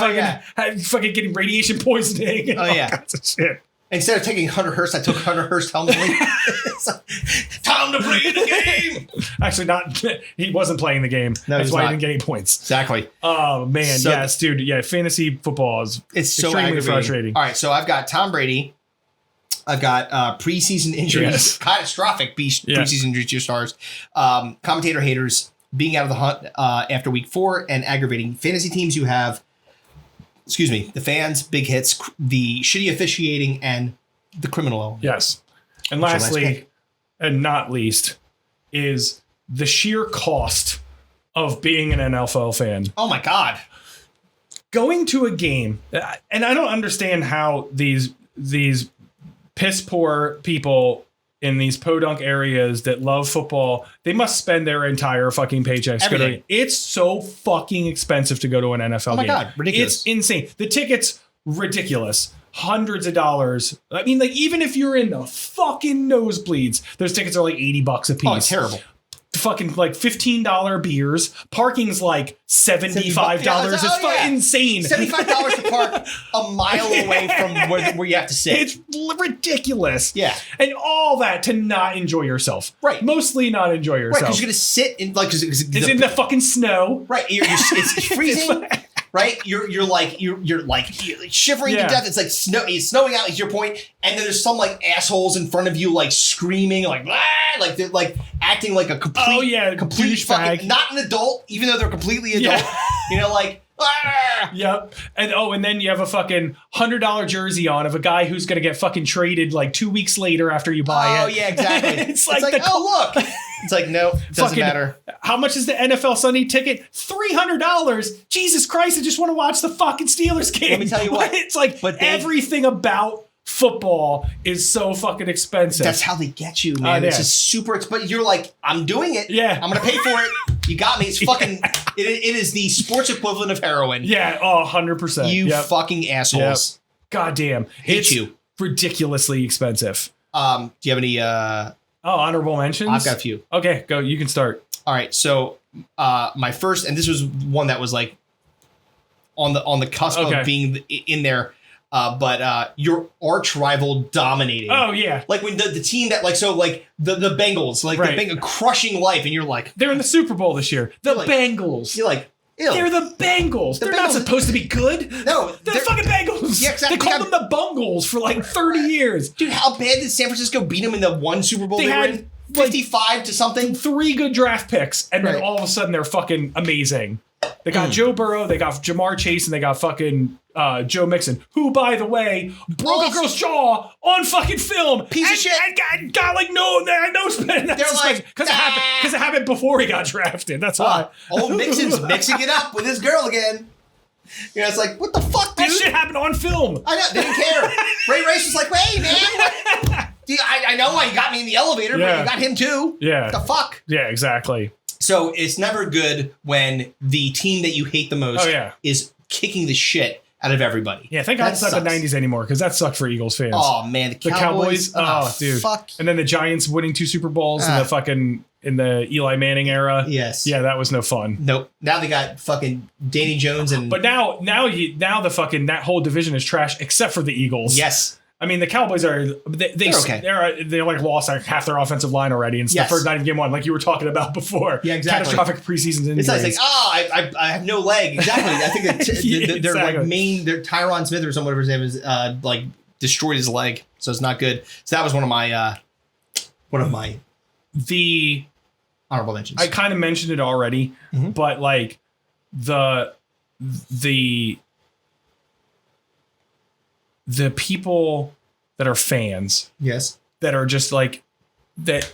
fucking getting radiation poisoning and all kinds of shit. Instead of taking Hunter Hurst, I took Hunter Hurst Helmsley. Time to play the game. Actually, not. He wasn't playing the game. No, that's why he didn't get any points. Exactly. Oh man, yes, dude. Yeah, fantasy football is so extremely frustrating. All right, so I've got Tom Brady, I've got preseason injuries, catastrophic preseason injuries to your stars, commentator haters being out of the hunt after week 4, and aggravating fantasy teams. You have, the fans, big hits, the shitty officiating, and the criminal element. Yes. And lastly, and not least, is the sheer cost of being an NFL fan. Oh my God. Going to a game, and I don't understand how these piss poor people in these podunk areas that love football, they must spend their entire fucking paychecks. It's so fucking expensive to go to an NFL game. Oh my God, ridiculous. It's insane. The tickets, ridiculous. Hundreds of dollars. I mean, like, even if you're in the fucking nosebleeds, those tickets are like $80 a piece. Oh, it's terrible. Fucking like $15 beers. Parking's like $75. It's insane. $75 to park a mile away from where you have to sit. It's ridiculous. Yeah. And all that to not enjoy yourself. Right. mostly not enjoy yourself. Right, because you're going to sit in, like, it's in the fucking snow. Right. It's freezing. Right, you're shivering to death. It's like it's snowing out. Is your point? And then there's some like assholes in front of you, like screaming, like blah, like they're like acting like a complete fucking not an adult, even though they're completely adult. Yeah. You know, like. Yep. And then you have a fucking $100 jersey on of a guy who's gonna get fucking traded like 2 weeks later after you buy it. Oh yeah, exactly. it's like oh look. It's like, no, it doesn't matter. How much is the NFL Sunday ticket? $300. Jesus Christ, I just want to watch the fucking Steelers game. Let me tell you what. It's like everything about football is so fucking expensive. That's how they get you, man. It's just super expensive. You're like, I'm doing it. Yeah. I'm going to pay for it. You got me. It's fucking, it is the sports equivalent of heroin. Yeah. Oh, 100%. You fucking assholes. Yep. God damn. Hate you. Ridiculously expensive. Do you have any, honorable mentions? I've got a few. Okay, go. You can start. All right. So, my first, and this was one that was like on the cusp of being in there. But your arch rival dominating. Oh yeah, like when the team that like the Bengals, like the Bengals crushing life, and you're like, they're in the Super Bowl this year. The Bengals. You're like, ew. They're the Bengals. They're not supposed to be good. No, they're the fucking Bengals. Yeah, exactly. They called them the Bungles for like 30 years. Dude, how bad did San Francisco beat them in the one Super Bowl they were in? 55 to something. 3 good draft picks, and then all of a sudden they're fucking amazing. They got Joe Burrow, they got Jamar Chase, and they got fucking Joe Mixon, who, by the way, broke a girl's jaw on fucking film. Piece of shit. And got like no spin. They're like, because it happened before he got drafted. That's why. Old Mixon's mixing it up with his girl again. You know, it's like, what the fuck, dude? That shit happened on film. I know, they didn't care. Ray Rice was like, hey, man. I know why you got me in the elevator, but you got him too. Yeah. What the fuck? Yeah, exactly. So it's never good when the team that you hate the most is kicking the shit out of everybody. Yeah, thank God it's not the 90s anymore, because that sucked for Eagles fans. Oh, man, the Cowboys. Oh, dude. Fuck. And then the Giants winning 2 Super Bowls in the Eli Manning era. Yes. Yeah, that was no fun. Nope. Now they got fucking Danny Jones and... But now the fucking, that whole division is trash, except for the Eagles. Yes. I mean, the Cowboys they're okay. They like lost like half their offensive line already, and it's the first night of game 1, like you were talking about before. Yeah, exactly. Catastrophic preseason injuries. It's like, I have no leg. Exactly. I think that their like their Tyron Smith or some whatever his name is, like destroyed his leg, so it's not good. So that was one of my the honorable mentions. I kind of mentioned it already, but like the people that are fans, that are just like that,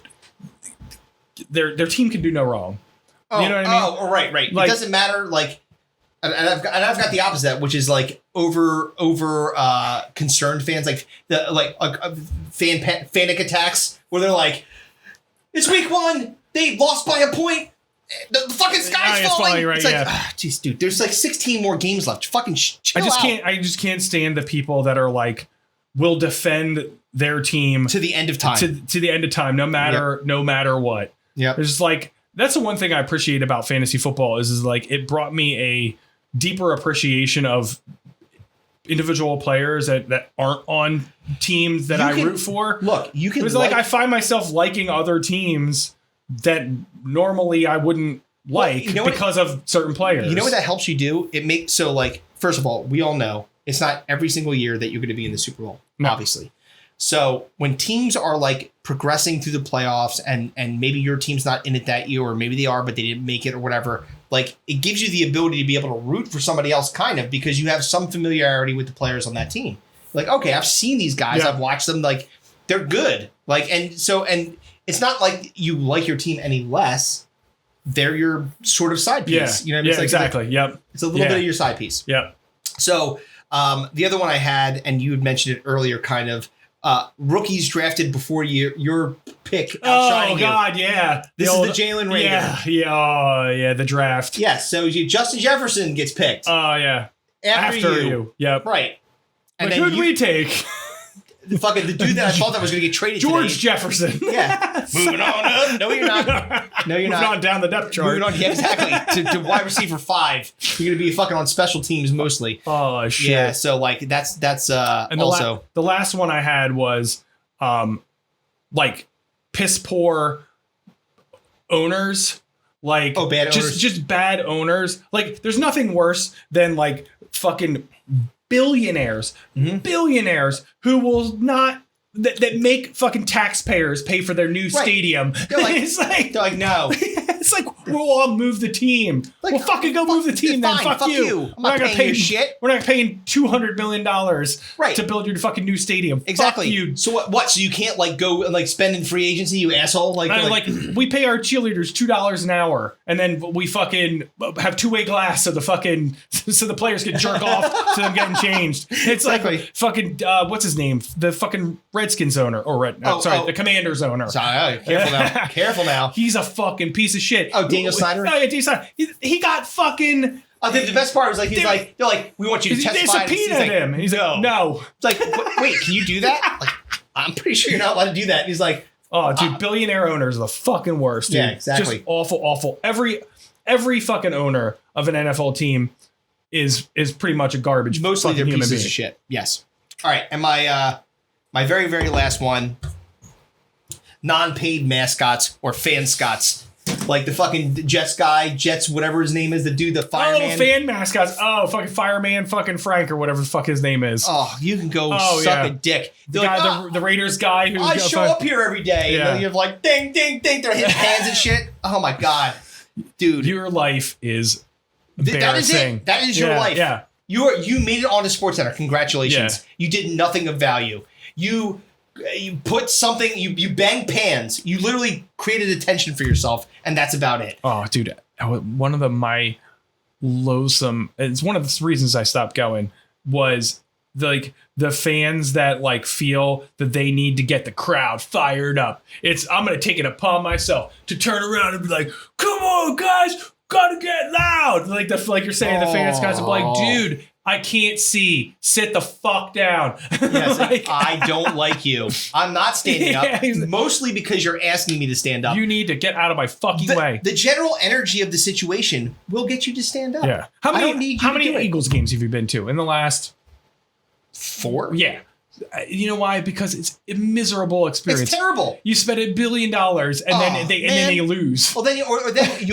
their team can do no wrong. You know what I mean? Oh, right. Like, it doesn't matter. Like, and I've got the opposite, which is like over concerned fans, like fanic attacks, where they're like, it's week 1, they lost by a point. The fucking sky's falling. Right, it's like, jeez, dude. There's like 16 more games left. Fucking chill out. I just can't stand the people that are like, will defend their team to the end of time. To the end of time, no matter what. Yeah. There's just like, that's the one thing I appreciate about fantasy football is like it brought me a deeper appreciation of individual players that aren't on teams that I root for. Look, you can. It was like I find myself liking other teams that normally I wouldn't like because of certain players. You know what that helps you do? It makes so like, first of all, we all know it's not every single year that you're going to be in the Super Bowl, obviously. So when teams are like progressing through the playoffs and maybe your team's not in it that year, or maybe they are, but they didn't make it or whatever, like it gives you the ability to be able to root for somebody else kind of because you have some familiarity with the players on that team. Like, okay, I've seen these guys. Yeah. I've watched them. Like they're good. Like, and it's not like you like your team any less. They're your sort of side piece. Yeah. You know what I mean? Yeah, It's like, exactly. Yep. It's a little bit of your side piece. Yep. So the other one I had, and you had mentioned it earlier, kind of rookies drafted before your pick outshining Oh God, yeah. This is the Jalen Rager. Yeah, the draft. Yeah, so Justin Jefferson gets picked. Oh yeah. after you. Yep. Right. And Like, then who'd we take? the dude that I thought that was going to get traded George today. Jefferson. Yeah. Moving on up. No, you're not. No, you're Moving not. on down the depth chart. Moving on, yeah, exactly. to wide receiver 5. You're going to be fucking on special teams mostly. Oh shit. Yeah, so like that's And also the last one I had was like piss poor owners. Like bad owners. just bad owners. Like there's nothing worse than like fucking billionaires who will not that make fucking taxpayers pay for their new stadium. They're like, they're like no. It's like we'll all move the team. Like, well, fucking go move the team then. fine, Fuck you. I'm not paying your shit. We're not paying $200 million Right. to build your fucking new stadium. Exactly. Fuck you. So what? So you can't like go and like spend in free agency, you asshole? Like we pay our cheerleaders $2 an hour, and then we fucking have two-way glass so the players can jerk off to them getting changed. It's Exactly. like fucking what's his name? The fucking Redskins owner the Commanders owner. Sorry, careful now. Careful now. He's a fucking piece of shit. Oh, Daniel Snyder? Oh, yeah, Daniel Snyder. He got fucking. I think the best part was like they're like, we want you to They testify. subpoenaed him. And he's like, no. It's like, wait, can you do that? Like, I'm pretty sure you're not allowed to do that. And he's like, Oh, dude, billionaire owners are the fucking worst, dude. Yeah, exactly. Just awful, awful. Every fucking owner of an NFL team is pretty much a garbage. mostly they're fucking human pieces being. of shit. Yes. All right, and my very, very last one, non-paid mascots or fanscots. Like the fucking Jets, whatever his name is, the dude, the fireman. Oh, fan mascots. Oh, fucking fireman, fucking Frank or whatever the fuck his name is. Oh, you can go suck a dick. The They're guy, like, the Raiders guy who I show up here every day. Yeah. And then you're like, ding, ding, ding. They're hitting hands and shit. Oh my God. Dude. Your life is That is embarrassing. it. That is your life. Yeah. You made it on to SportsCenter. Congratulations. Yeah. You did nothing of value. You put something, you banged pans. You literally created attention for yourself, and that's about it. Oh, dude, one of my loathsome. It's one of the reasons I stopped going was the fans that like feel that they need to get the crowd fired up. I'm gonna take it upon myself to turn around and be like, "Come on, guys, gotta get loud!" Like you're saying, the fans guys are like, "Dude, I can't see. Sit the fuck down." Yes, Like, I don't like you. I'm not standing up, Yeah, mostly because you're asking me to stand up. you need to get out of my fucking way. The general energy of the situation will get you to stand up. Yeah. I don't need you How to many do it. Eagles games have you been to in the last? 4? Yeah. You know why? Because it's a miserable experience. It's terrible. You spend $1 billion and then they lose. Well, then you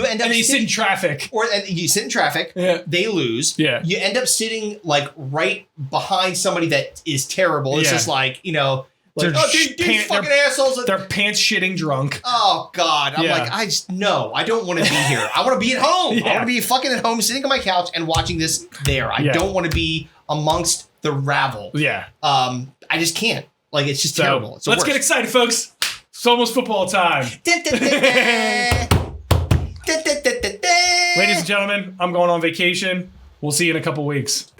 end up And they sit in traffic. and you sit in traffic. Yeah. They lose. Yeah. You end up sitting like right behind somebody that is terrible. It's Yeah. just like They're these fucking assholes. They're pants shitting drunk. Oh God! I'm Yeah. like, I don't want to be here. I want to be at home. I Yeah. want to be fucking at home, sitting on my couch and watching this there. I Yeah. don't want to be amongst the rabble. Yeah. I just can't. Like, it's just So terrible. It's the let's worst. get excited, folks. It's almost football time. Ladies and gentlemen, I'm going on vacation. We'll see you in a couple weeks.